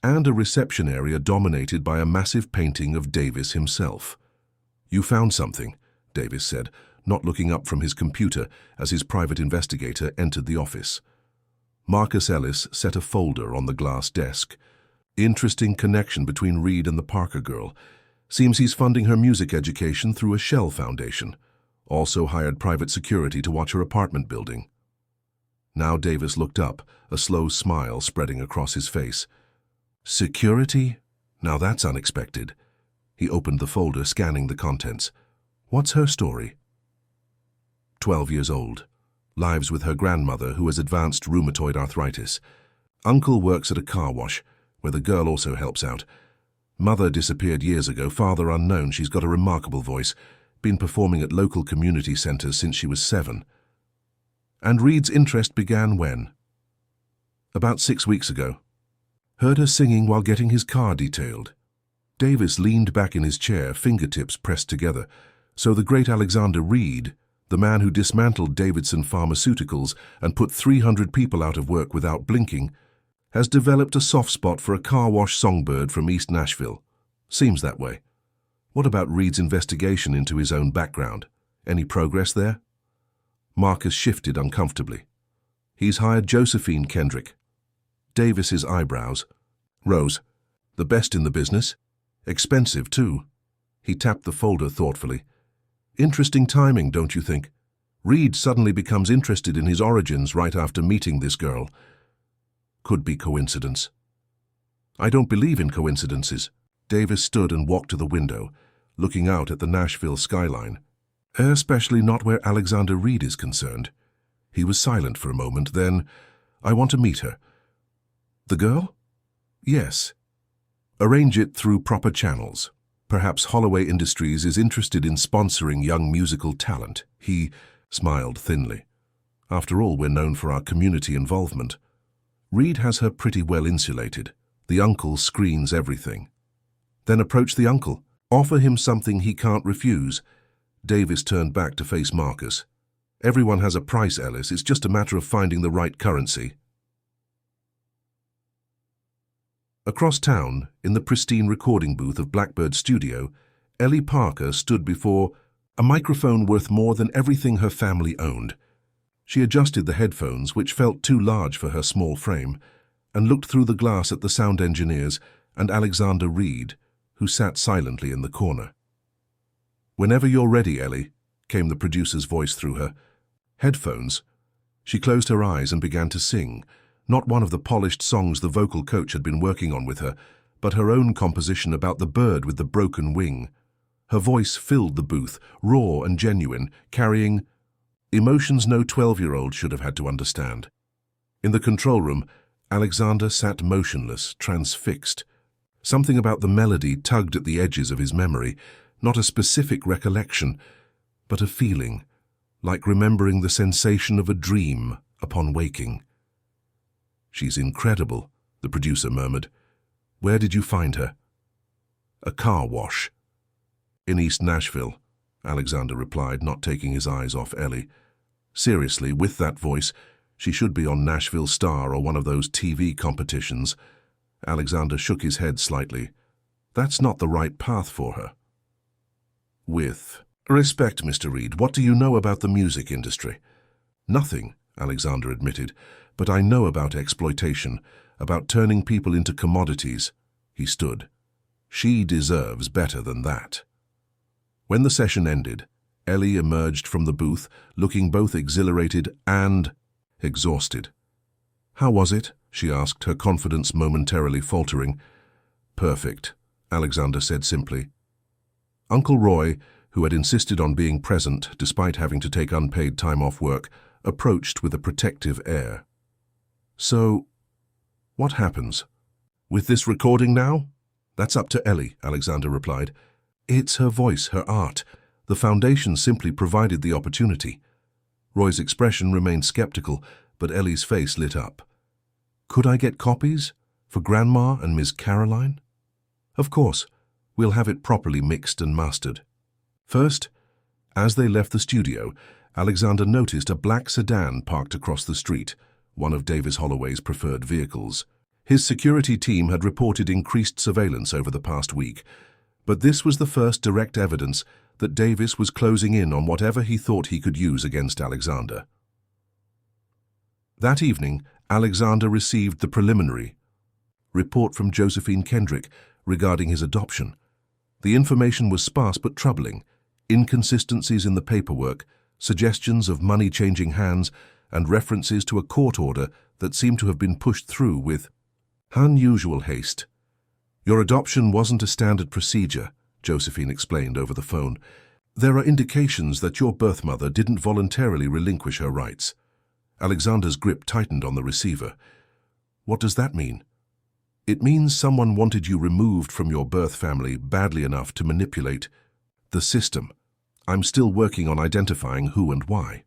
and a reception area dominated by a massive painting of Davis himself. "You found something," Davis said, not looking up from his computer as his private investigator entered the office. Marcus Ellis set a folder on the glass desk. "Interesting connection between Reed and the Parker girl. Seems he's funding her music education through a shell foundation. Also hired private security to watch her apartment building." Now Davis looked up, a slow smile spreading across his face. "Security? Now that's unexpected." He opened the folder, scanning the contents. "What's her story?" 12 years old. Lives with her grandmother, who has advanced rheumatoid arthritis. Uncle works at a car wash, where the girl also helps out. Mother disappeared years ago, father unknown. She's got a remarkable voice. Been performing at local community centers since she was 7. "And Reed's interest began when?" "About 6 weeks ago. Heard her singing while getting his car detailed." Davis leaned back in his chair, fingertips pressed together. "So the great Alexander Reed, the man who dismantled Davidson Pharmaceuticals and put 300 people out of work without blinking, has developed a soft spot for a car wash songbird from East Nashville. Seems that way. What about Reed's investigation into his own background? Any progress there?" Marcus shifted uncomfortably. "He's hired Josephine Kendrick." Davis's eyebrows rose. "The best in the business. Expensive, too." He tapped the folder thoughtfully. "Interesting timing, don't you think? Reed suddenly becomes interested in his origins right after meeting this girl. Could be coincidence." "I don't believe in coincidences." Davis stood and walked to the window, looking out at the Nashville skyline. Especially not where Alexander Reed is concerned. He was silent for a moment, then, I want to meet her. The girl? Yes. Arrange it through proper channels. Perhaps Holloway Industries is interested in sponsoring young musical talent. He smiled thinly. After all, we're known for our community involvement. Reed has her pretty well insulated. The uncle screens everything. Then approach the uncle. Offer him something he can't refuse. Davis turned back to face Marcus. Everyone has a price, Ellis. It's just a matter of finding the right currency. Across town, in the pristine recording booth of Blackbird Studio, Ellie Parker stood before a microphone worth more than everything her family owned. She adjusted the headphones, which felt too large for her small frame, and looked through the glass at the sound engineers and Alexander Reed, who sat silently in the corner. "Whenever you're ready, Ellie," came the producer's voice through her. Headphones. She closed her eyes and began to sing, not one of the polished songs the vocal coach had been working on with her, but her own composition about the bird with the broken wing. Her voice filled the booth, raw and genuine, carrying emotions no 12-year-old should have had to understand. In the control room, Alexander sat motionless, transfixed. Something about the melody tugged at the edges of his memory, not a specific recollection, but a feeling, like remembering the sensation of a dream upon waking. "She's incredible," the producer murmured. "Where did you find her?" "A car wash." "In East Nashville," Alexander replied, not taking his eyes off Ellie. Seriously, with that voice, she should be on Nashville Star or one of those TV competitions. Alexander shook his head slightly. That's not the right path for her. "With respect, Mr. Reed, what do you know about the music industry?" "Nothing," Alexander admitted, "but I know about exploitation, about turning people into commodities." He stood. "She deserves better than that." When the session ended, Ellie emerged from the booth, looking both exhilarated and exhausted. "How was it?" she asked, her confidence momentarily faltering. "Perfect," Alexander said simply. Uncle Roy, who had insisted on being present despite having to take unpaid time off work, approached with a protective air. "So, what happens? With this recording now?" "That's up to Ellie," Alexander replied. "It's her voice, her art. The foundation simply provided the opportunity." Roy's expression remained skeptical, but Ellie's face lit up. "Could I get copies? For Grandma and Miss Caroline?" "Of course. We'll have it properly mixed and mastered." First, as they left the studio, Alexander noticed a black sedan parked across the street, one of Davis Holloway's preferred vehicles. His security team had reported increased surveillance over the past week, but this was the first direct evidence that Davis was closing in on whatever he thought he could use against Alexander. That evening, Alexander received the preliminary report from Josephine Kendrick regarding his adoption. The information was sparse but troubling. Inconsistencies in the paperwork, suggestions of money changing hands, and references to a court order that seemed to have been pushed through with unusual haste. "Your adoption wasn't a standard procedure," Josephine explained over the phone. "There are indications that your birth mother didn't voluntarily relinquish her rights." Alexander's grip tightened on the receiver. "What does that mean?" "It means someone wanted you removed from your birth family badly enough to manipulate the system. I'm still working on identifying who and why."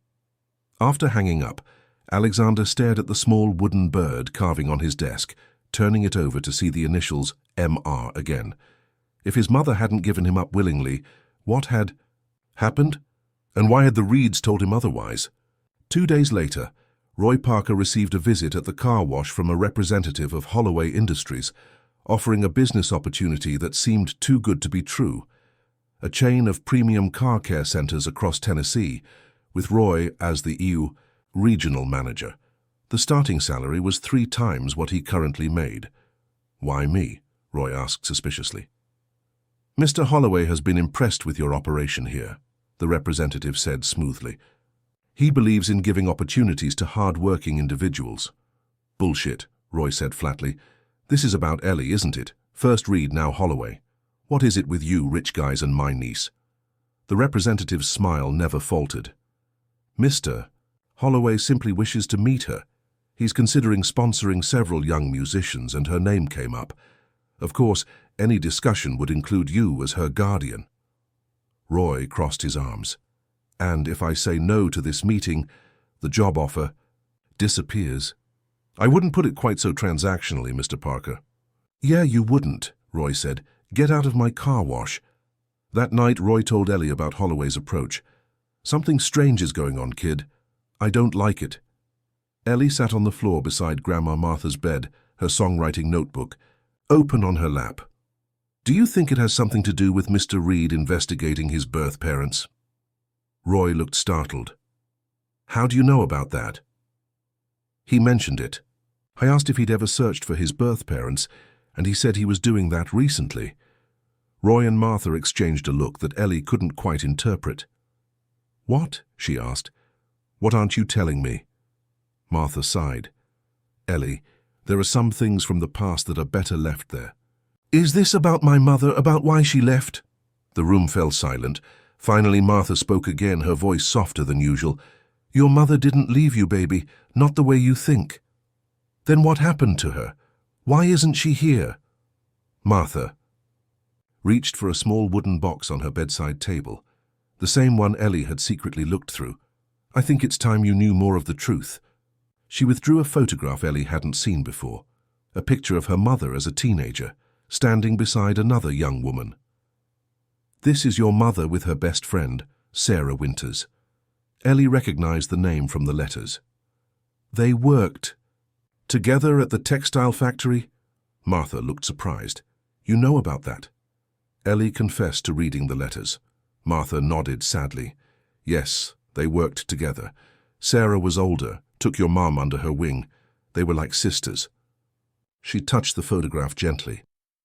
After hanging up, Alexander stared at the small wooden bird carving on his desk, turning it over to see the initials MR again. If his mother hadn't given him up willingly, what had happened? And why had the Reeds told him otherwise? 2 days later, Roy Parker received a visit at the car wash from a representative of Holloway Industries, offering a business opportunity that seemed too good to be true. A chain of premium car care centers across Tennessee, with Roy as the EU regional manager. The starting salary was 3 times what he currently made. "Why me?" Roy asked suspiciously. "Mr. Holloway has been impressed with your operation here," the representative said smoothly. "He believes in giving opportunities to hard-working individuals." "Bullshit," Roy said flatly. "This is about Ellie, isn't it? First Reed, now Holloway. What is it with you rich guys and my niece?" The representative's smile never faltered. "Mr. Holloway simply wishes to meet her. He's considering sponsoring several young musicians, and her name came up. Of course, any discussion would include you as her guardian." Roy crossed his arms. "And if I say no to this meeting, the job offer disappears." "I wouldn't put it quite so transactionally, Mr. Parker." "Yeah, you wouldn't," Roy said. "Get out of my car wash." That night, Roy told Ellie about Holloway's approach. "Something strange is going on, kid. I don't like it." Ellie sat on the floor beside Grandma Martha's bed, her songwriting notebook, open on her lap. "Do you think it has something to do with Mr. Reed investigating his birth parents?" Roy looked startled. "How do you know about that?" "He mentioned it. I asked if he'd ever searched for his birth parents, and he said he was doing that recently." Roy and Martha exchanged a look that Ellie couldn't quite interpret. "What?" she asked. "What aren't you telling me?" Martha sighed. "Ellie, there are some things from the past that are better left there." "Is this about my mother, about why she left?" The room fell silent. Finally, Martha spoke again, her voice softer than usual. "Your mother didn't leave you, baby, not the way you think." "Then what happened to her? Why isn't she here?" Martha reached for a small wooden box on her bedside table, the same one Ellie had secretly looked through. "I think it's time you knew more of the truth." She withdrew a photograph Ellie hadn't seen before, a picture of her mother as a teenager, standing beside another young woman. "This is your mother with her best friend, Sarah Winters." Ellie recognized the name from the letters. "They worked together at the textile factory?" Martha looked surprised. "You know about that?" Ellie confessed to reading the letters. Martha nodded sadly. "Yes, they worked together. Sarah was older, took your mom under her wing. They were like sisters." She touched the photograph gently.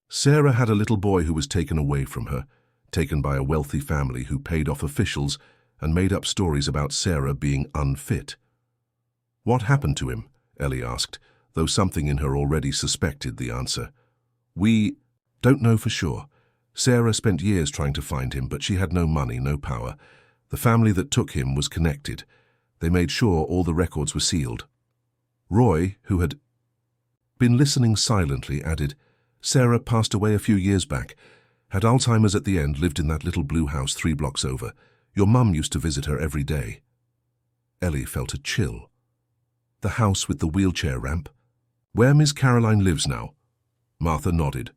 "Sarah had a little boy who was taken away from her, taken by a wealthy family who paid off officials and made up stories about Sarah being unfit." "What happened to him?" Ellie asked, though something in her already suspected the answer. "We don't know for sure. Sarah spent years trying to find him, but she had no money, no power. The family that took him was connected. They made sure all the records were sealed." Roy, who had been listening silently, added, "Sarah passed away a few years back. Had Alzheimer's at the end, lived in that little blue house 3 blocks over. Your mum used to visit her every day." Ellie felt a chill. "The house with the wheelchair ramp? Where Miss Caroline lives now?" Martha nodded.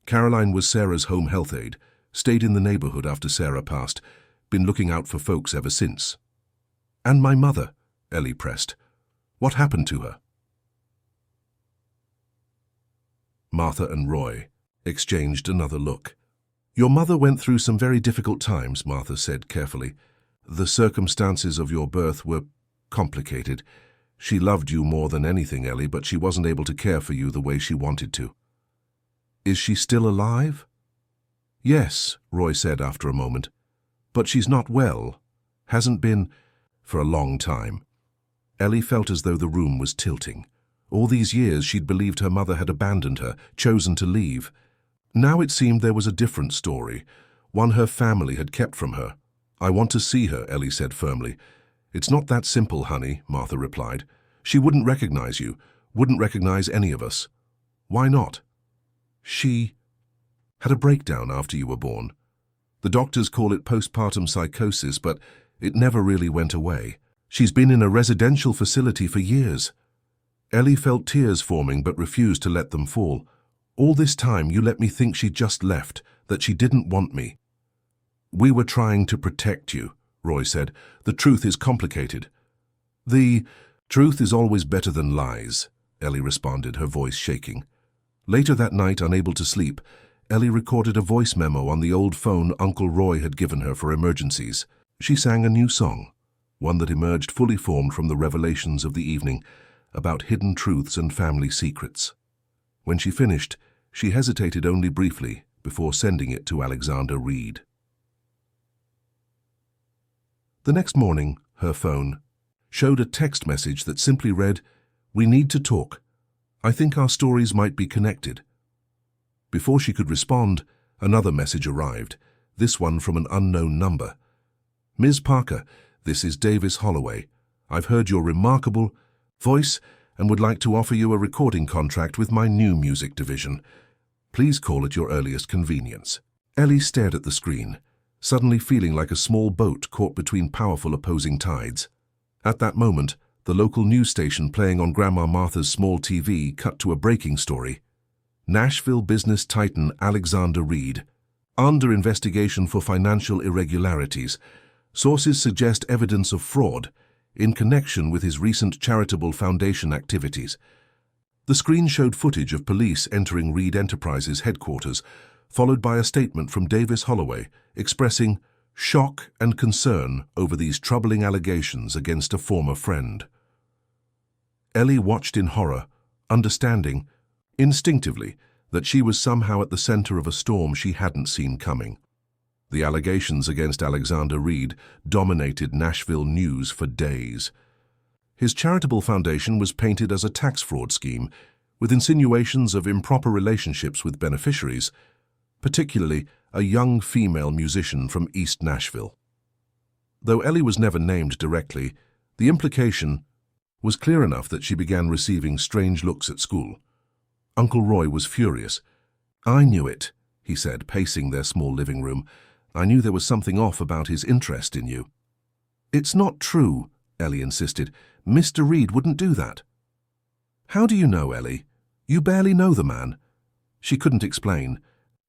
"Caroline was Sarah's home health aide, stayed in the neighborhood after Sarah passed, been looking out for folks ever since." "And my mother?" Ellie pressed. "What happened to her?" Martha and Roy exchanged another look. "Your mother went through some very difficult times," Martha said carefully. "The circumstances of your birth were complicated. She loved you more than anything, Ellie, but she wasn't able to care for you the way she wanted to." "Is she still alive?" "Yes," Roy said after a moment. "But she's not well. Hasn't been for a long time." Ellie felt as though the room was tilting. All these years she'd believed her mother had abandoned her, chosen to leave. Now it seemed there was a different story, one her family had kept from her. "I want to see her," Ellie said firmly. "It's not that simple, honey," Martha replied. "She wouldn't recognize you, wouldn't recognize any of us." "Why not?" "She had a breakdown after you were born. The doctors call it postpartum psychosis, but it never really went away. She's been in a residential facility for years." Ellie felt tears forming but refused to let them fall. "All this time you let me think she just left, that she didn't want me." "We were trying to protect you," Roy said. "The truth is complicated." "The truth is always better than lies," Ellie responded, her voice shaking. Later that night, unable to sleep, Ellie recorded a voice memo on the old phone Uncle Roy had given her for emergencies. She sang a new song, one that emerged fully formed from the revelations of the evening, about hidden truths and family secrets. When she finished, she hesitated only briefly before sending it to Alexander Reed. The next morning, her phone showed a text message that simply read, "We need to talk. I think our stories might be connected." Before she could respond, another message arrived, this one from an unknown number. Ms. Parker, this is Davis Holloway. I've heard your remarkable voice and would like to offer you a recording contract with my new music division. Please call at your earliest convenience. Ellie stared at the screen, suddenly feeling like a small boat caught between powerful opposing tides. At that moment, the local news station playing on Grandma Martha's small TV cut to a breaking story. Nashville business titan Alexander Reed, under investigation for financial irregularities. Sources suggest evidence of fraud in connection with his recent charitable foundation activities. The screen showed footage of police entering Reed Enterprises headquarters, followed by a statement from Davis Holloway expressing shock and concern over these troubling allegations against a former friend. Ellie watched in horror, understanding, instinctively, that she was somehow at the center of a storm she hadn't seen coming. The allegations against Alexander Reed dominated Nashville news for days. His charitable foundation was painted as a tax fraud scheme, with insinuations of improper relationships with beneficiaries, particularly a young female musician from East Nashville. Though Ellie was never named directly, the implication was clear enough that she began receiving strange looks at school. Uncle Roy was furious. "I knew it," he said, pacing their small living room. "I knew there was something off about his interest in you." "It's not true," Ellie insisted. "Mr. Reed wouldn't do that." "How do you know, Ellie? You barely know the man." She couldn't explain.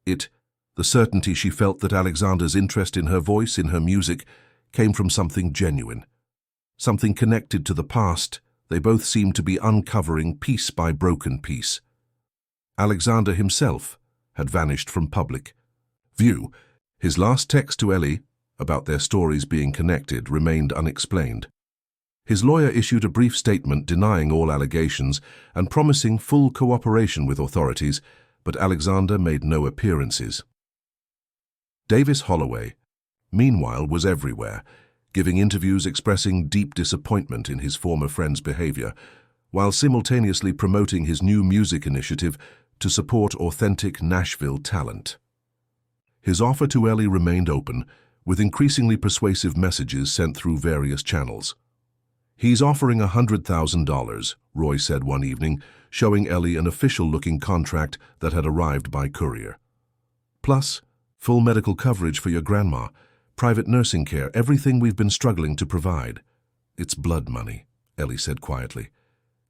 The certainty she felt that Alexander's interest in her voice, in her music, came from something genuine. Something connected to the past they both seemed to be uncovering piece by broken piece. Alexander himself had vanished from public view. His last text to Ellie about their stories being connected remained unexplained. His lawyer issued a brief statement denying all allegations and promising full cooperation with authorities, but Alexander made no appearances. Davis Holloway, meanwhile, was everywhere, giving interviews expressing deep disappointment in his former friend's behavior, while simultaneously promoting his new music initiative to support authentic Nashville talent. His offer to Ellie remained open, with increasingly persuasive messages sent through various channels. "He's offering $100,000, Roy said one evening, showing Ellie an official-looking contract that had arrived by courier. "Plus, full medical coverage for your grandma, private nursing care, everything we've been struggling to provide." "It's blood money," Ellie said quietly.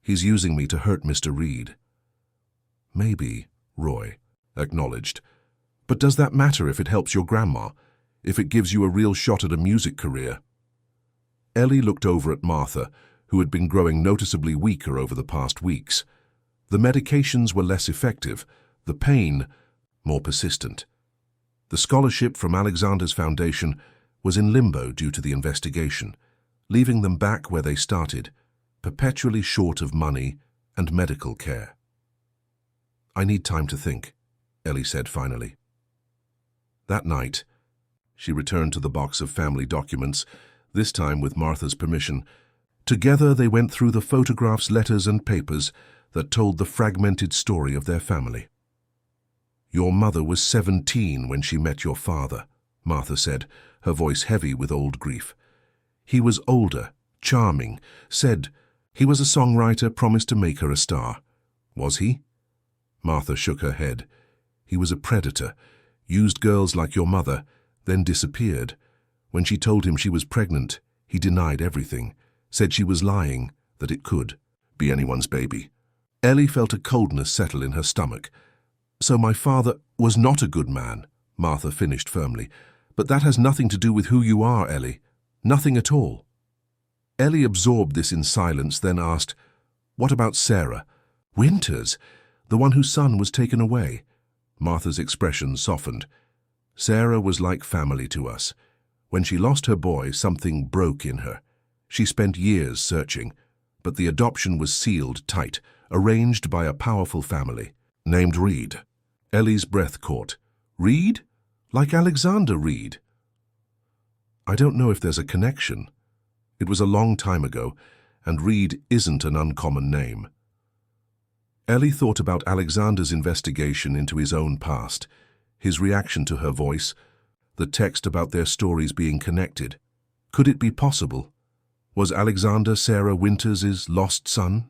"He's using me to hurt Mr. Reed." "Maybe," Roy acknowledged. "But does that matter if it helps your grandma, if it gives you a real shot at a music career?" Ellie looked over at Martha, who had been growing noticeably weaker over the past weeks. The medications were less effective, the pain more persistent. The scholarship from Alexander's foundation was in limbo due to the investigation, leaving them back where they started, perpetually short of money and medical care. "I need time to think," Ellie said finally. That night, she returned to the box of family documents, this time with Martha's permission. Together they went through the photographs, letters, and papers that told the fragmented story of their family. "Your mother was 17 when she met your father," Martha said, her voice heavy with old grief. "He was older, charming, said he was a songwriter, promised to make her a star. Was he?" Martha shook her head. "He was a predator, used girls like your mother, then disappeared. When she told him she was pregnant, he denied everything, said she was lying, that it could be anyone's baby." Ellie felt a coldness settle in her stomach. "So my father was not a good man," Martha finished firmly. "But that has nothing to do with who you are, Ellie. Nothing at all." Ellie absorbed this in silence, then asked, "What about Sarah? Winters, the one whose son was taken away?" Martha's expression softened. "Sarah was like family to us. When she lost her boy, something broke in her. She spent years searching, but the adoption was sealed tight, arranged by a powerful family named Reed." Ellie's breath caught. "Reed? Like Alexander Reed?" "I don't know if there's a connection. It was a long time ago, and Reed isn't an uncommon name." Ellie thought about Alexander's investigation into his own past, his reaction to her voice, the text about their stories being connected. Could it be possible? Was Alexander Sarah Winters' lost son?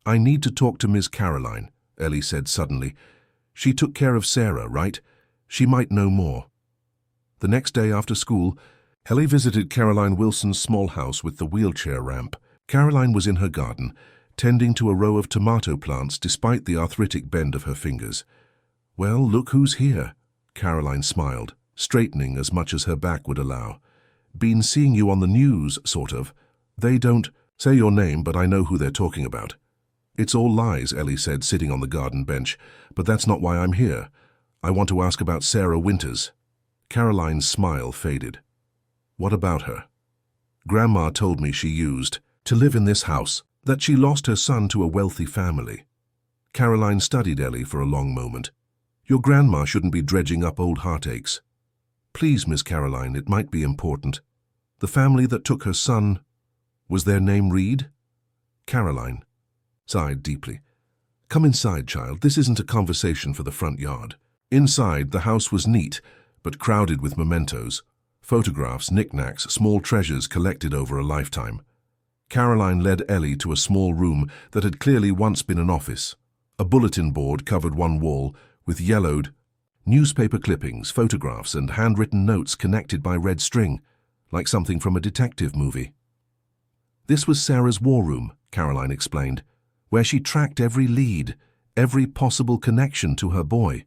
"I need to talk to Miss Caroline," Ellie said suddenly. "She took care of Sarah, right? She might know more." The next day after school, Ellie visited Caroline Wilson's small house with the wheelchair ramp. Caroline was in her garden, tending to a row of tomato plants despite the arthritic bend of her fingers. "Well, look who's here," Caroline smiled, straightening as much as her back would allow. "Been seeing you on the news, sort of. They don't say your name, but I know who they're talking about." "It's all lies," Ellie said, sitting on the garden bench. "But that's not why I'm here. I want to ask about Sarah Winters." Caroline's smile faded. "What about her?" "Grandma told me she used to live in this house, that she lost her son to a wealthy family." Caroline studied Ellie for a long moment. "Your grandma shouldn't be dredging up old heartaches." "Please, Miss Caroline, it might be important. The family that took her son, was their name Reed?" Caroline sighed deeply. "Come inside, child. This isn't a conversation for the front yard." Inside, the house was neat, but crowded with mementos. Photographs, knickknacks, small treasures collected over a lifetime. Caroline led Ellie to a small room that had clearly once been an office. A bulletin board covered one wall with yellowed newspaper clippings, photographs, and handwritten notes connected by red string, like something from a detective movie. "This was Sarah's war room," Caroline explained, "where she tracked every lead, every possible connection to her boy."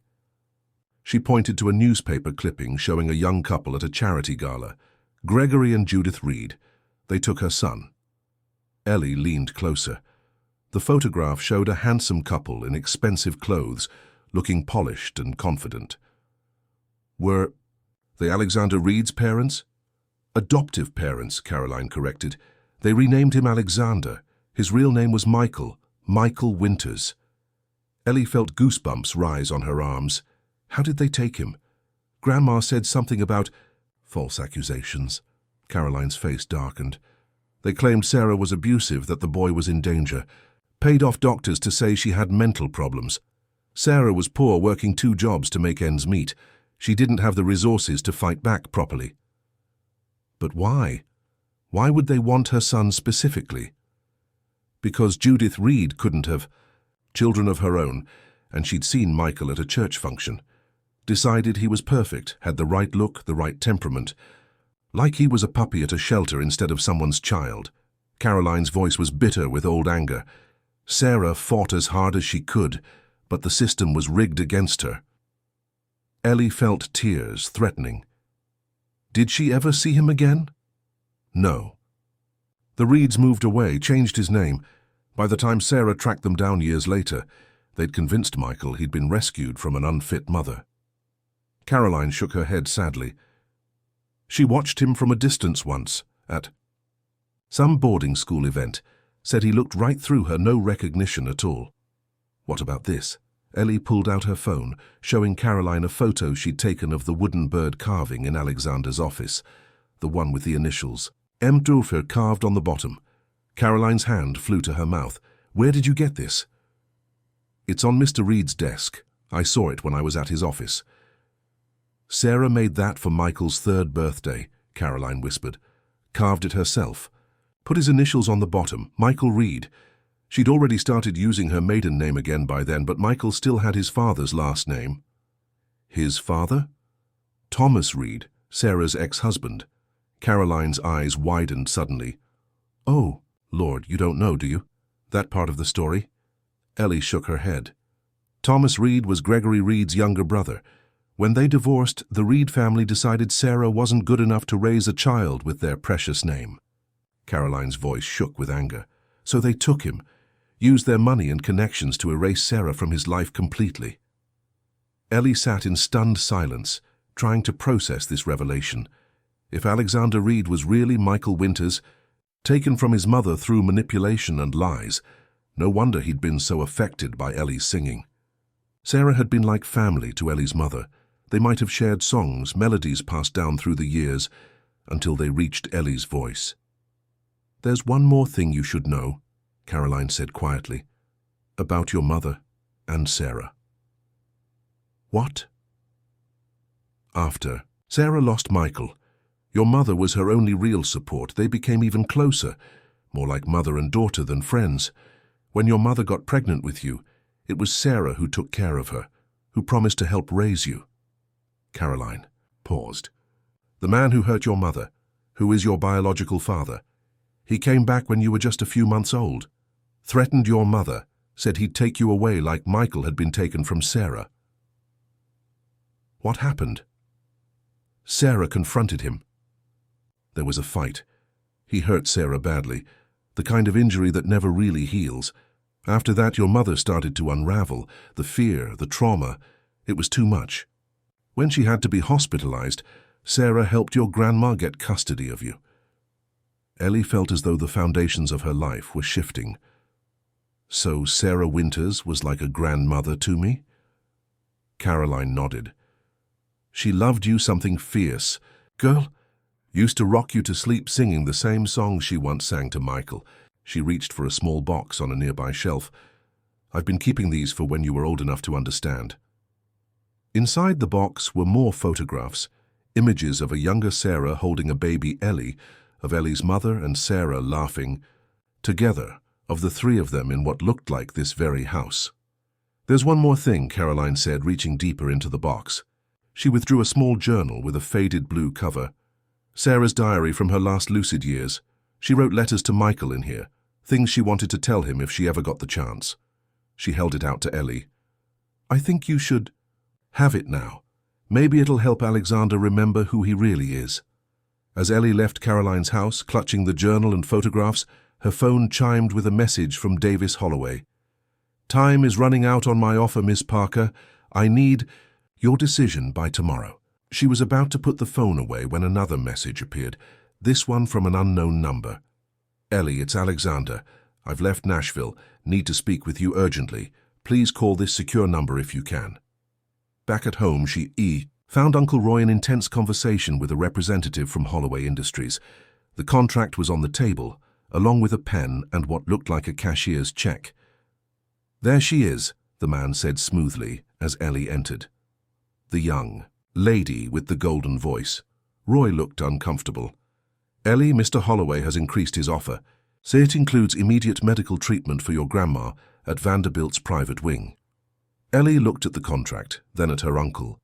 She pointed to a newspaper clipping showing a young couple at a charity gala. Gregory and Judith Reed. They took her son. Ellie leaned closer. The photograph showed a handsome couple in expensive clothes, looking polished and confident. "Were they Alexander Reed's parents?" "Adoptive parents," Caroline corrected. "They renamed him Alexander. His real name was Michael Winters." Ellie felt goosebumps rise on her arms. How did they take him? Grandma said something about false accusations. Caroline's face darkened. They claimed Sarah was abusive, that the boy was in danger. Paid off doctors to say she had mental problems. Sarah was poor, working 2 jobs to make ends meet. She didn't have the resources to fight back properly. But why? Why would they want her son specifically? Because Judith Reed couldn't have children of her own, and she'd seen Michael at a church function. Decided he was perfect, had the right look, the right temperament. Like he was a puppy at a shelter instead of someone's child. Caroline's voice was bitter with old anger. Sarah fought as hard as she could, but the system was rigged against her. Ellie felt tears, threatening. Did she ever see him again? No. The Reeds moved away, changed his name. By the time Sarah tracked them down years later, they'd convinced Michael he'd been rescued from an unfit mother. Caroline shook her head sadly. She watched him from a distance once, at some boarding school event, said he looked right through her, no recognition at all. What about this? Ellie pulled out her phone, showing Caroline a photo she'd taken of the wooden bird carving in Alexander's office, the one with the initials M. Dulfer carved on the bottom. Caroline's hand flew to her mouth. "Where did you get this?" "It's on Mr. Reed's desk. I saw it when I was at his office." "Sarah made that for Michael's 3rd birthday," Caroline whispered. "Carved it herself. Put his initials on the bottom, Michael Reed. She'd already started using her maiden name again by then, but Michael still had his father's last name." "His father?" "Thomas Reed, Sarah's ex-husband." Caroline's eyes widened suddenly. "Oh, Lord, you don't know, do you? That part of the story?" Ellie shook her head. "Thomas Reed was Gregory Reed's younger brother. When they divorced, the Reed family decided Sarah wasn't good enough to raise a child with their precious name." Caroline's voice shook with anger. "So they took him, used their money and connections to erase Sarah from his life completely." Ellie sat in stunned silence, trying to process this revelation. If Alexander Reed was really Michael Winters, taken from his mother through manipulation and lies, no wonder he'd been so affected by Ellie's singing. Sarah had been like family to Ellie's mother. They might have shared songs, melodies passed down through the years, until they reached Ellie's voice. "There's one more thing you should know," Caroline said quietly, "about your mother and Sarah." "What?" "After Sarah lost Michael, Your mother was her only real support. They became even closer, more like mother and daughter than friends. When your mother got pregnant with you, it was Sarah who took care of her, who promised to help raise you. Caroline paused. The man who hurt your mother, who is your biological father, he came back when you were just a few months old, threatened your mother, said he'd take you away like Michael had been taken from Sarah. What happened? Sarah confronted him. There was a fight. He hurt Sarah badly, the kind of injury that never really heals. After that, your mother started to unravel. The fear, the trauma, it was too much. When she had to be hospitalized, Sarah helped your grandma get custody of you. Ellie felt as though the foundations of her life were shifting. So Sarah Winters was like a grandmother to me? Caroline nodded. She loved you something fierce. Girl, used to rock you to sleep singing the same song she once sang to Michael. She reached for a small box on a nearby shelf. I've been keeping these for when you were old enough to understand. Inside the box were more photographs, images of a younger Sarah holding a baby Ellie, of Ellie's mother and Sarah laughing, together, of the three of them in what looked like this very house. There's one more thing, Caroline said, reaching deeper into the box. She withdrew a small journal with a faded blue cover. Sarah's diary from her last lucid years. She wrote letters to Michael in here, things she wanted to tell him if she ever got the chance. She held it out to Ellie. I think you should have it now. Maybe it'll help Alexander remember who he really is. As Ellie left Caroline's house, clutching the journal and photographs, her phone chimed with a message from Davis Holloway. Time is running out on my offer, Miss Parker. I need your decision by tomorrow. She was about to put the phone away when another message appeared, this one from an unknown number. Ellie, it's Alexander. I've left Nashville. Need to speak with you urgently. Please call this secure number if you can. Back at home, she found Uncle Roy in intense conversation with a representative from Holloway Industries. The contract was on the table, along with a pen and what looked like a cashier's check. There she is, the man said smoothly as Ellie entered. The young lady with the golden voice. Roy looked uncomfortable. Ellie, Mr. Holloway has increased his offer. Say it includes immediate medical treatment for your grandma at Vanderbilt's private wing. Ellie looked at the contract, then at her uncle.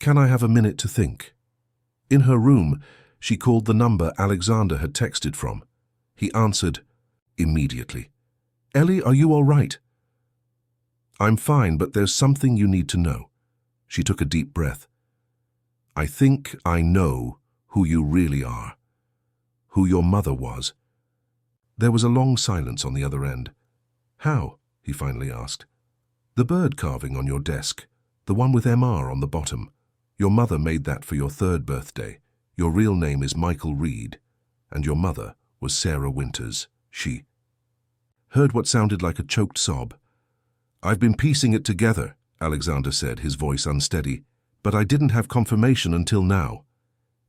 Can I have a minute to think? In her room, she called the number Alexander had texted from. He answered immediately. Ellie, are you all right? I'm fine, but there's something you need to know. She took a deep breath. I think I know who you really are, who your mother was. There was a long silence on the other end. How? He finally asked. The bird carving on your desk, the one with MR on the bottom. Your mother made that for your 3rd birthday. Your real name is Michael Reed, and your mother was Sarah Winters. She heard what sounded like a choked sob. I've been piecing it together, Alexander said, his voice unsteady, but I didn't have confirmation until now.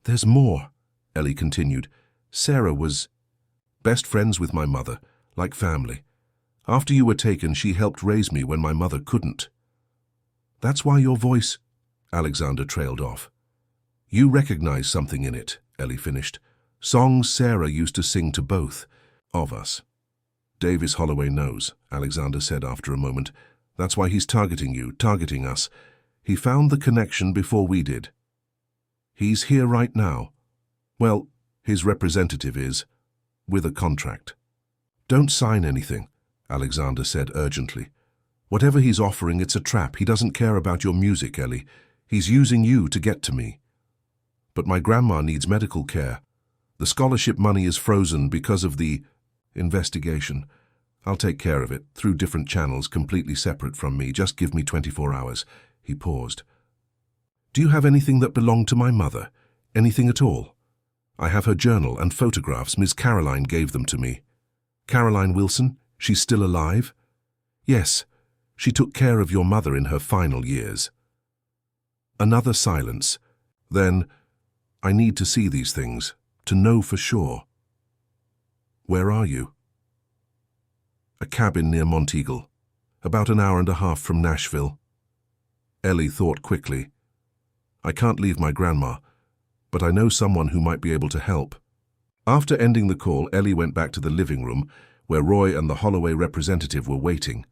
There's more, Ellie continued. Sarah was best friends with my mother, like family. After you were taken, she helped raise me when my mother couldn't. That's why your voice, Alexander trailed off. You recognize something in it, Ellie finished. Songs Sarah used to sing to both of us. Davis Holloway knows, Alexander said after a moment. That's why he's targeting you, targeting us. He found the connection before we did. He's here right now. Well, his representative is, with a contract. Don't sign anything, Alexander said urgently. Whatever he's offering, it's a trap. He doesn't care about your music, Ellie. He's using you to get to me. But my grandma needs medical care. The scholarship money is frozen because of the investigation. I'll take care of it, through different channels completely separate from me. Just give me 24 hours. He paused. Do you have anything that belonged to my mother? Anything at all? I have her journal and photographs. Ms. Caroline gave them to me. Caroline Wilson? She's still alive? Yes. She took care of your mother in her final years. Another silence. Then, I need to see these things, to know for sure. Where are you? A cabin near Monteagle, about an hour and a half from Nashville. Ellie thought quickly. I can't leave my grandma, but I know someone who might be able to help." After ending the call, Ellie went back to the living room, where Roy and the Holloway representative were waiting.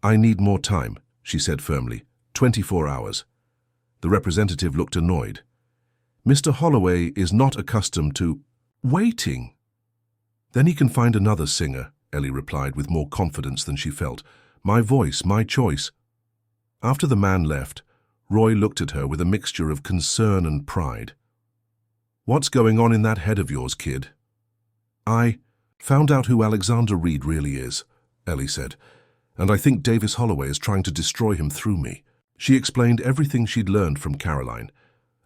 "I need more time," she said firmly. 24 hours. The representative looked annoyed. "Mr. Holloway is not accustomed to waiting." "Then he can find another singer," Ellie replied with more confidence than she felt. "My voice, my choice." After the man left, Roy looked at her with a mixture of concern and pride. "What's going on in that head of yours, kid?" "I found out who Alexander Reed really is," Ellie said, "and I think Davis Holloway is trying to destroy him through me." She explained everything she'd learned from Caroline,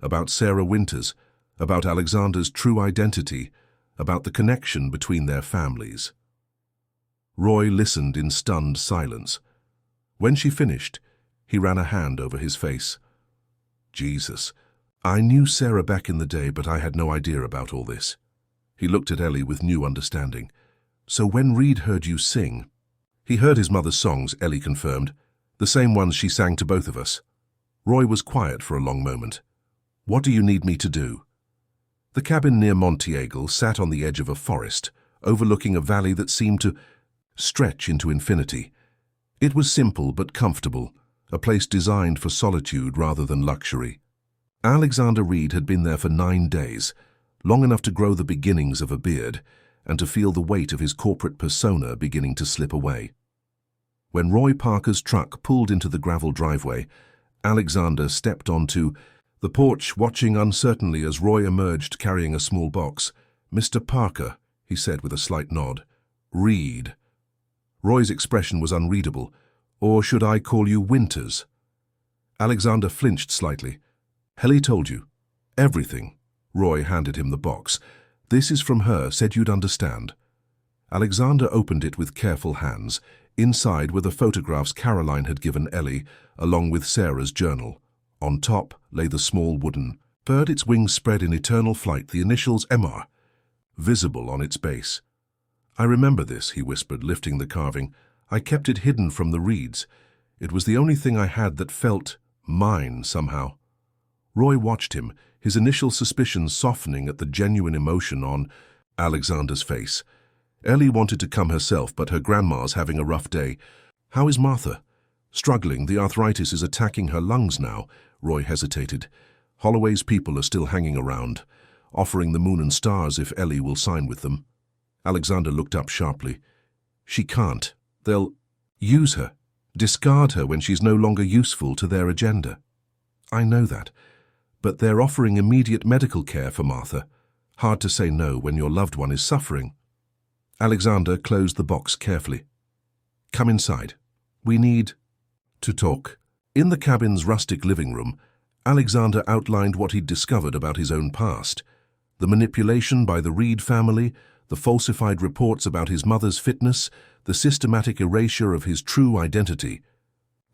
about Sarah Winters, about Alexander's true identity, about the connection between their families. Roy listened in stunned silence. When she finished, he ran a hand over his face. "Jesus, I knew Sarah back in the day, but I had no idea about all this." He looked at Ellie with new understanding. "So when Reed heard you sing—" "He heard his mother's songs," Ellie confirmed. "The same ones she sang to both of us." Roy was quiet for a long moment. "What do you need me to do?" The cabin near Montiagle sat on the edge of a forest, overlooking a valley that seemed to stretch into infinity. It was simple but comfortable, a place designed for solitude rather than luxury. Alexander Reed had been there for 9 days, long enough to grow the beginnings of a beard and to feel the weight of his corporate persona beginning to slip away. When Roy Parker's truck pulled into the gravel driveway, Alexander stepped onto the porch, watching uncertainly as Roy emerged carrying a small box. "Mr. Parker," he said with a slight nod. "Reed." Roy's expression was unreadable. "Or should I call you Winters?" Alexander flinched slightly. "Helly told you." "Everything." Roy handed him the box. "This is from her, said you'd understand." Alexander opened it with careful hands. Inside were the photographs Caroline had given Ellie, along with Sarah's journal. On top lay the small wooden bird, its wings spread in eternal flight, the initials MR, visible on its base. "I remember this," he whispered, lifting the carving. "I kept it hidden from the Reeds. It was the only thing I had that felt mine somehow." Roy watched him, his initial suspicions softening at the genuine emotion on Alexander's face. Ellie wanted to come herself, but her grandma's having a rough day. "How is Martha?" "Struggling. The arthritis is attacking her lungs now." Roy hesitated. "Holloway's people are still hanging around, offering the moon and stars if Ellie will sign with them." Alexander looked up sharply. "She can't. They'll use her, discard her when she's no longer useful to their agenda." "I know that. But they're offering immediate medical care for Martha. Hard to say no when your loved one is suffering." Alexander closed the box carefully. "Come inside. We need to talk." In the cabin's rustic living room, Alexander outlined what he'd discovered about his own past. The manipulation by the Reed family, the falsified reports about his mother's fitness, the systematic erasure of his true identity.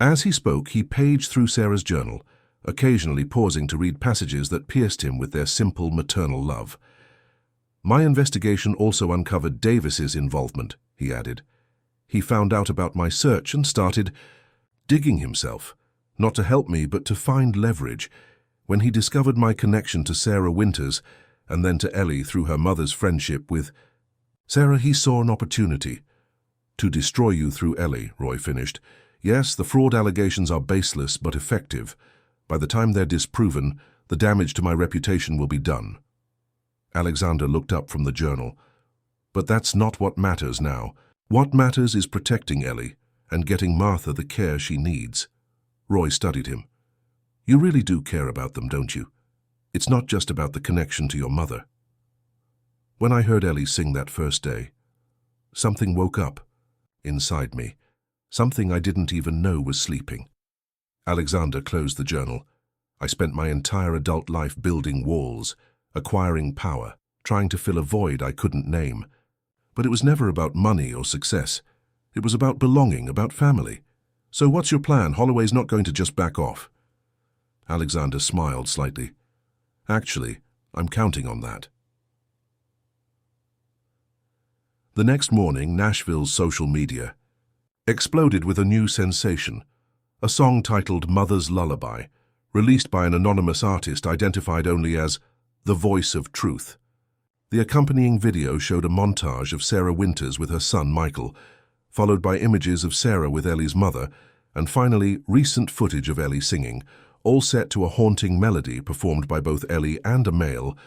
As he spoke, he paged through Sarah's journal, occasionally pausing to read passages that pierced him with their simple maternal love. "My investigation also uncovered Davis's involvement," he added. "He found out about my search and started digging himself, not to help me but to find leverage. When he discovered my connection to Sarah Winters and then to Ellie through her mother's friendship with Sarah, he saw an opportunity to destroy you through Ellie," Roy finished. "Yes, the fraud allegations are baseless but effective. By the time they're disproven, the damage to my reputation will be done." Alexander looked up from the journal. "But that's not what matters now. What matters is protecting Ellie and getting Martha the care she needs." Roy studied him. "You really do care about them, don't you? It's not just about the connection to your mother." "When I heard Ellie sing that first day, something woke up inside me, something I didn't even know was sleeping." Alexander closed the journal. "I spent my entire adult life building walls, acquiring power, trying to fill a void I couldn't name. But it was never about money or success. It was about belonging, about family. So what's your plan? Holloway's not going to just back off." Alexander smiled slightly. "Actually, I'm counting on that." The next morning, Nashville's social media exploded with a new sensation, a song titled Mother's Lullaby, released by an anonymous artist identified only as The Voice of Truth. The accompanying video showed a montage of Sarah Winters with her son Michael, followed by images of Sarah with Ellie's mother, and finally recent footage of Ellie singing, all set to a haunting melody performed by both Ellie and a male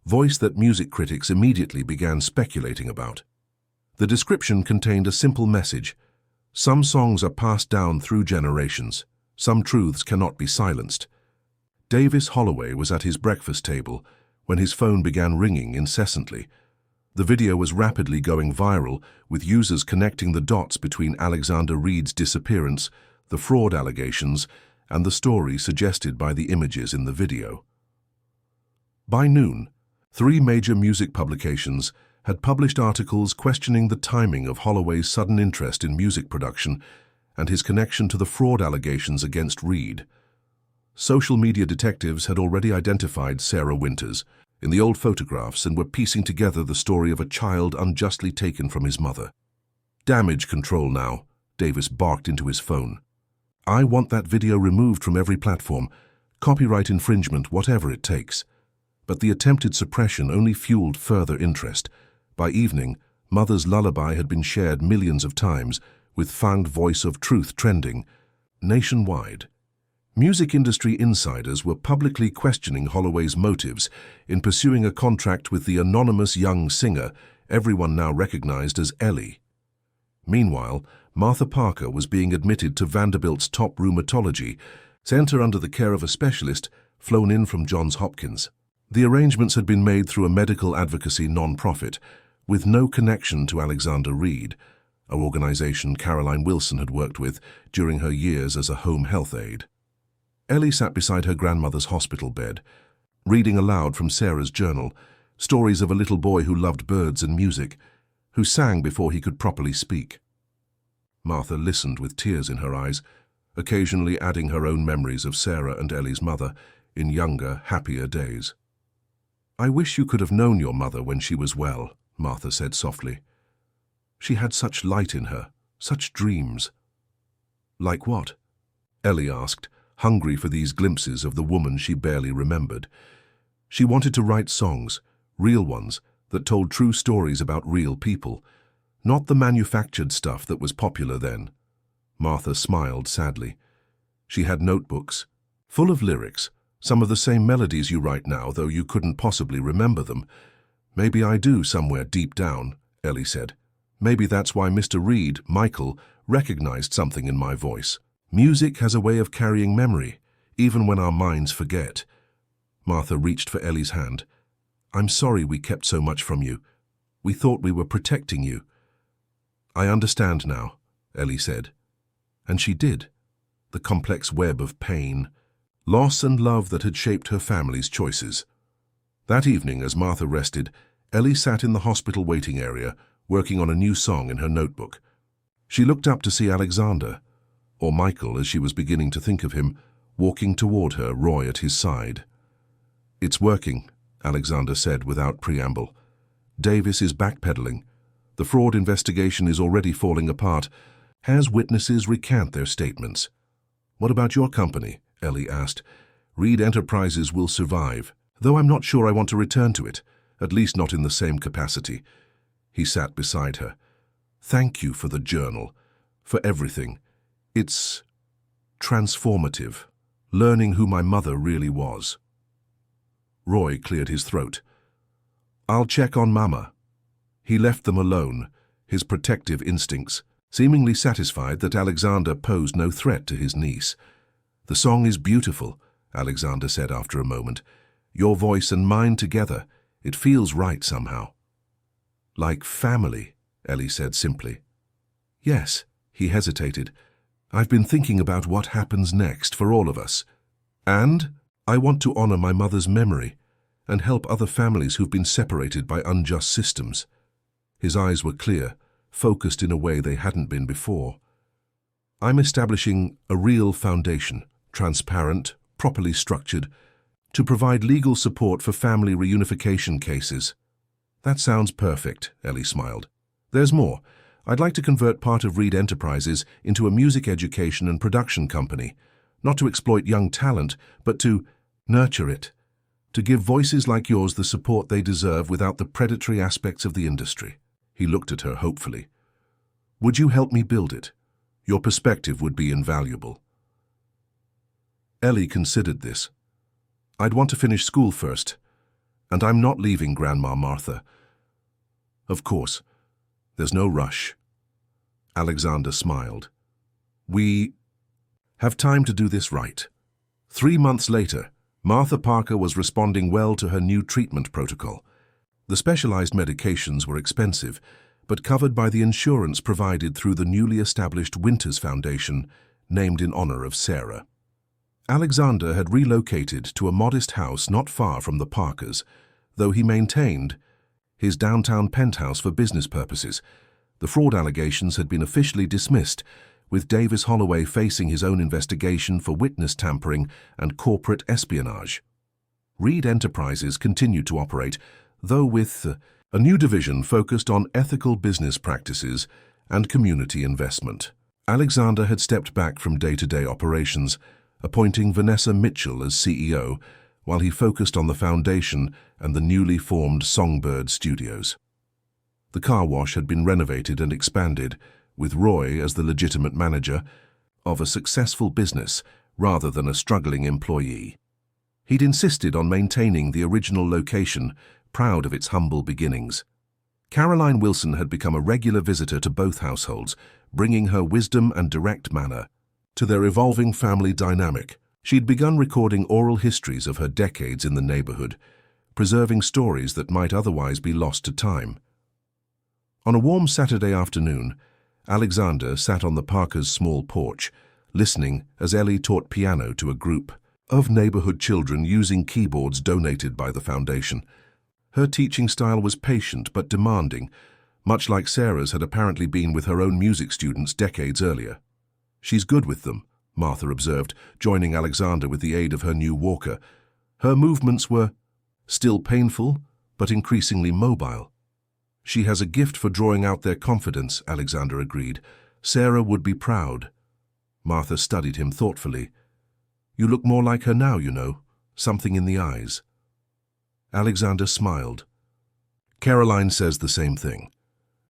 voice that music critics immediately began speculating about. The description contained a simple message: some songs are passed down through generations. Some truths cannot be silenced. Davis Holloway was at his breakfast table when his phone began ringing incessantly. The video was rapidly going viral, with users connecting the dots between Alexander Reed's disappearance, the fraud allegations, and the story suggested by the images in the video. By noon, 3 major music publications had published articles questioning the timing of Holloway's sudden interest in music production and his connection to the fraud allegations against Reed. Social media detectives had already identified Sarah Winters in the old photographs and were piecing together the story of a child unjustly taken from his mother. Damage control now, Davis barked into his phone. I want that video removed from every platform, copyright infringement, whatever it takes. But the attempted suppression only fueled further interest. By evening, Mother's Lullaby had been shared millions of times, with Found Voice of Truth trending nationwide. Music industry insiders were publicly questioning Holloway's motives in pursuing a contract with the anonymous young singer everyone now recognized as Ellie. Meanwhile, Martha Parker was being admitted to Vanderbilt's top rheumatology center under the care of a specialist flown in from Johns Hopkins. The arrangements had been made through a medical advocacy non-profit with no connection to Alexander Reed, an organization Caroline Wilson had worked with during her years as a home health aide. Ellie sat beside her grandmother's hospital bed, reading aloud from Sarah's journal, stories of a little boy who loved birds and music, who sang before he could properly speak. Martha listened with tears in her eyes, occasionally adding her own memories of Sarah and Ellie's mother in younger, happier days. I wish you could have known your mother when she was well, Martha said softly. She had such light in her, such dreams. Like what? Ellie asked, hungry for these glimpses of the woman she barely remembered. She wanted to write songs, real ones, that told true stories about real people, not the manufactured stuff that was popular then. Martha smiled sadly. She had notebooks, full of lyrics, some of the same melodies you write now, though you couldn't possibly remember them. Maybe I do somewhere deep down, Ellie said. Maybe that's why Mr. Reed, Michael, recognized something in my voice. Music has a way of carrying memory, even when our minds forget. Martha reached for Ellie's hand. I'm sorry we kept so much from you. We thought we were protecting you. I understand now, Ellie said. And she did. The complex web of pain, loss and love that had shaped her family's choices. That evening, as Martha rested, Ellie sat in the hospital waiting area, working on a new song in her notebook. She looked up to see Alexander, or Michael as she was beginning to think of him, walking toward her, Roy at his side. It's working, Alexander said without preamble. Davis is backpedaling. The fraud investigation is already falling apart. Has witnesses recant their statements. What about your company? Ellie asked. Reed Enterprises will survive, though I'm not sure I want to return to it, at least not in the same capacity. He sat beside her. Thank you for the journal, for everything. It's transformative, learning who my mother really was. Roy cleared his throat. I'll check on Mama. He left them alone, his protective instincts, seemingly satisfied that Alexander posed no threat to his niece. The song is beautiful, Alexander said after a moment. Your voice and mine together, it feels right somehow. Like family, Ellie said simply. Yes, he hesitated. I've been thinking about what happens next for all of us. And I want to honor my mother's memory and help other families who've been separated by unjust systems. His eyes were clear, focused in a way they hadn't been before. I'm establishing a real foundation, transparent, properly structured, to provide legal support for family reunification cases. That sounds perfect, Ellie smiled. There's more. I'd like to convert part of Reed Enterprises into a music education and production company, not to exploit young talent, but to nurture it. To give voices like yours the support they deserve without the predatory aspects of the industry. He looked at her hopefully. Would you help me build it? Your perspective would be invaluable. Ellie considered this. I'd want to finish school first, and I'm not leaving Grandma Martha. Of course, there's no rush. Alexander smiled. We have time to do this right. 3 months later, Martha Parker was responding well to her new treatment protocol. The specialized medications were expensive, but covered by the insurance provided through the newly established Winters Foundation, named in honor of Sarah. Alexander had relocated to a modest house not far from the Parkers, though he maintained his downtown penthouse for business purposes. The fraud allegations had been officially dismissed, with Davis Holloway facing his own investigation for witness tampering and corporate espionage. Reed Enterprises continued to operate, though with a new division focused on ethical business practices and community investment. Alexander had stepped back from day-to-day operations, appointing Vanessa Mitchell as CEO, while he focused on the foundation and the newly formed Songbird Studios. The car wash had been renovated and expanded, with Roy as the legitimate manager of a successful business rather than a struggling employee. He'd insisted on maintaining the original location, proud of its humble beginnings. Caroline Wilson had become a regular visitor to both households, bringing her wisdom and direct manner to their evolving family dynamic. She'd begun recording oral histories of her decades in the neighborhood, preserving stories that might otherwise be lost to time. On a warm Saturday afternoon, Alexander sat on the Parkers' small porch, listening as Ellie taught piano to a group of neighborhood children using keyboards donated by the foundation. Her teaching style was patient but demanding, much like Sarah's had apparently been with her own music students decades earlier. She's good with them, Martha observed, joining Alexander with the aid of her new walker. Her movements were still painful, but increasingly mobile. She has a gift for drawing out their confidence, Alexander agreed. Sarah would be proud. Martha studied him thoughtfully. You look more like her now, you know, something in the eyes. Alexander smiled. Caroline says the same thing.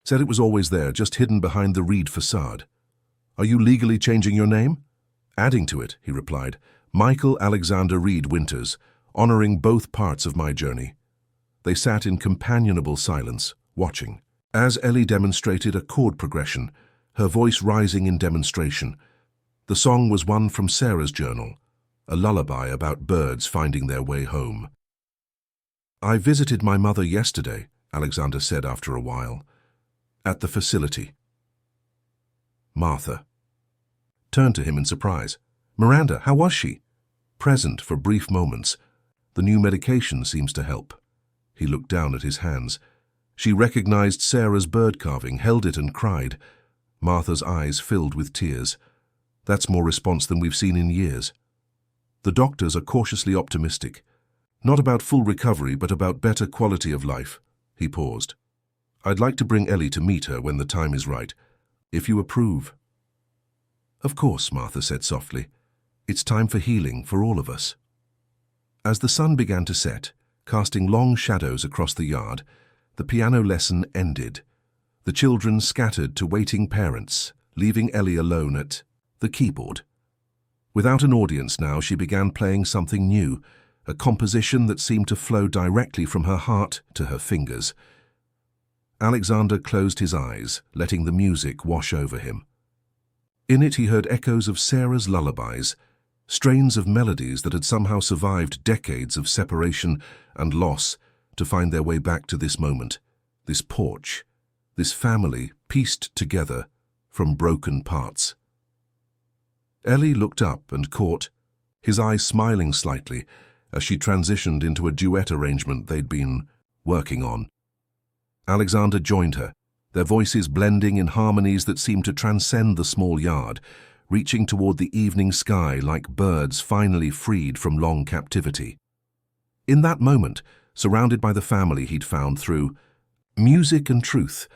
Said it was always there, just hidden behind the Reed facade. Are you legally changing your name? Adding to it, he replied. Michael Alexander Reed Winters, honoring both parts of my journey. They sat in companionable silence, watching, as Ellie demonstrated a chord progression, her voice rising in demonstration. The song was one from Sarah's journal, a lullaby about birds finding their way home. I visited my mother yesterday, Alexander said after a while, at the facility. Martha turned to him in surprise. Miranda, how was she? Present for brief moments. The new medication seems to help. He looked down at his hands. She recognized Sarah's bird carving, held it and cried. Martha's eyes filled with tears. That's more response than we've seen in years. The doctors are cautiously optimistic. Not about full recovery, but about better quality of life. He paused. I'd like to bring Ellie to meet her when the time is right, if you approve. Of course, Martha said softly. It's time for healing for all of us. As the sun began to set, casting long shadows across the yard, the piano lesson ended. The children scattered to waiting parents, leaving Ellie alone at the keyboard. Without an audience now, she began playing something new, a composition that seemed to flow directly from her heart to her fingers. Alexander closed his eyes, letting the music wash over him. In it he heard echoes of Sarah's lullabies, strains of melodies that had somehow survived decades of separation and loss to find their way back to this moment, this porch, this family pieced together from broken parts. Ellie looked up and caught, his eyes smiling slightly, as she transitioned into a duet arrangement they'd been working on. Alexander joined her, their voices blending in harmonies that seemed to transcend the small yard, reaching toward the evening sky like birds finally freed from long captivity. In that moment, surrounded by the family he'd found through music and truth,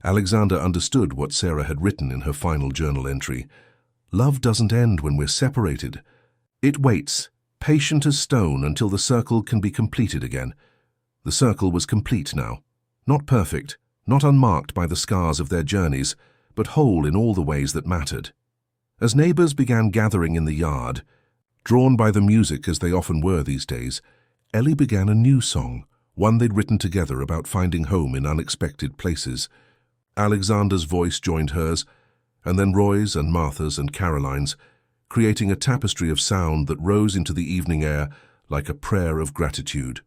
Alexander understood what Sarah had written in her final journal entry. Love doesn't end when we're separated. It waits, patient as stone until the circle can be completed again. The circle was complete now. Not perfect, not unmarked by the scars of their journeys, but whole in all the ways that mattered. As neighbors began gathering in the yard, drawn by the music as they often were these days, Ellie began a new song, one they'd written together about finding home in unexpected places. Alexander's voice joined hers, and then Roy's and Martha's and Caroline's, creating a tapestry of sound that rose into the evening air like a prayer of gratitude.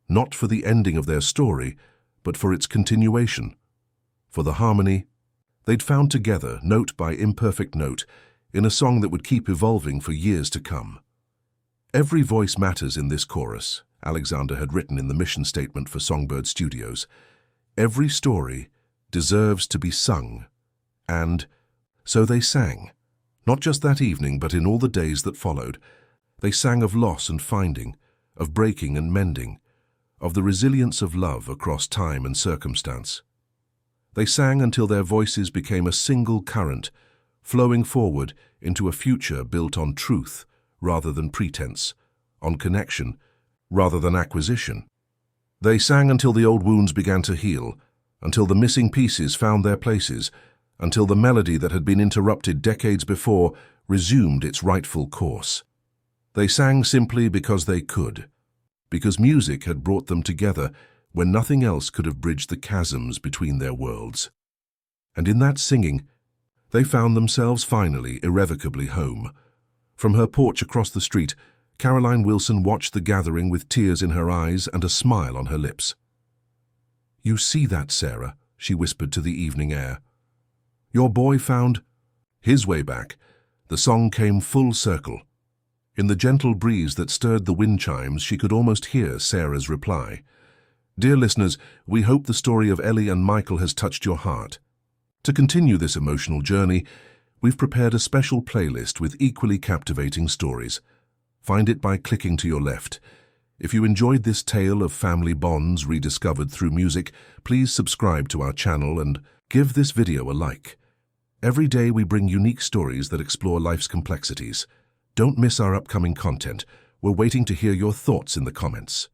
Not for the ending of their story, but for its continuation, for the harmony they'd found together, note by imperfect note, in a song that would keep evolving for years to come. Every voice matters in this chorus, Alexander had written in the mission statement for Songbird Studios. Every story deserves to be sung, and so they sang. Not just that evening, but in all the days that followed. They sang of loss and finding, of breaking and mending, of the resilience of love across time and circumstance. They sang until their voices became a single current, flowing forward into a future built on truth rather than pretense, on connection rather than acquisition. They sang until the old wounds began to heal, until the missing pieces found their places, until the melody that had been interrupted decades before resumed its rightful course. They sang simply because they could, because music had brought them together when nothing else could have bridged the chasms between their worlds. And in that singing, they found themselves finally, irrevocably home. From her porch across the street, Caroline Wilson watched the gathering with tears in her eyes and a smile on her lips. "You see that, Sarah," she whispered to the evening air. "Your boy found his way back." The song came full circle. In the gentle breeze that stirred the wind chimes, she could almost hear Sarah's reply. Dear listeners, we hope the story of Ellie and Michael has touched your heart. To continue this emotional journey, we've prepared a special playlist with equally captivating stories. Find it by clicking to your left. If you enjoyed this tale of family bonds rediscovered through music, please subscribe to our channel and give this video a like. Every day we bring unique stories that explore life's complexities. Don't miss our upcoming content. We're waiting to hear your thoughts in the comments.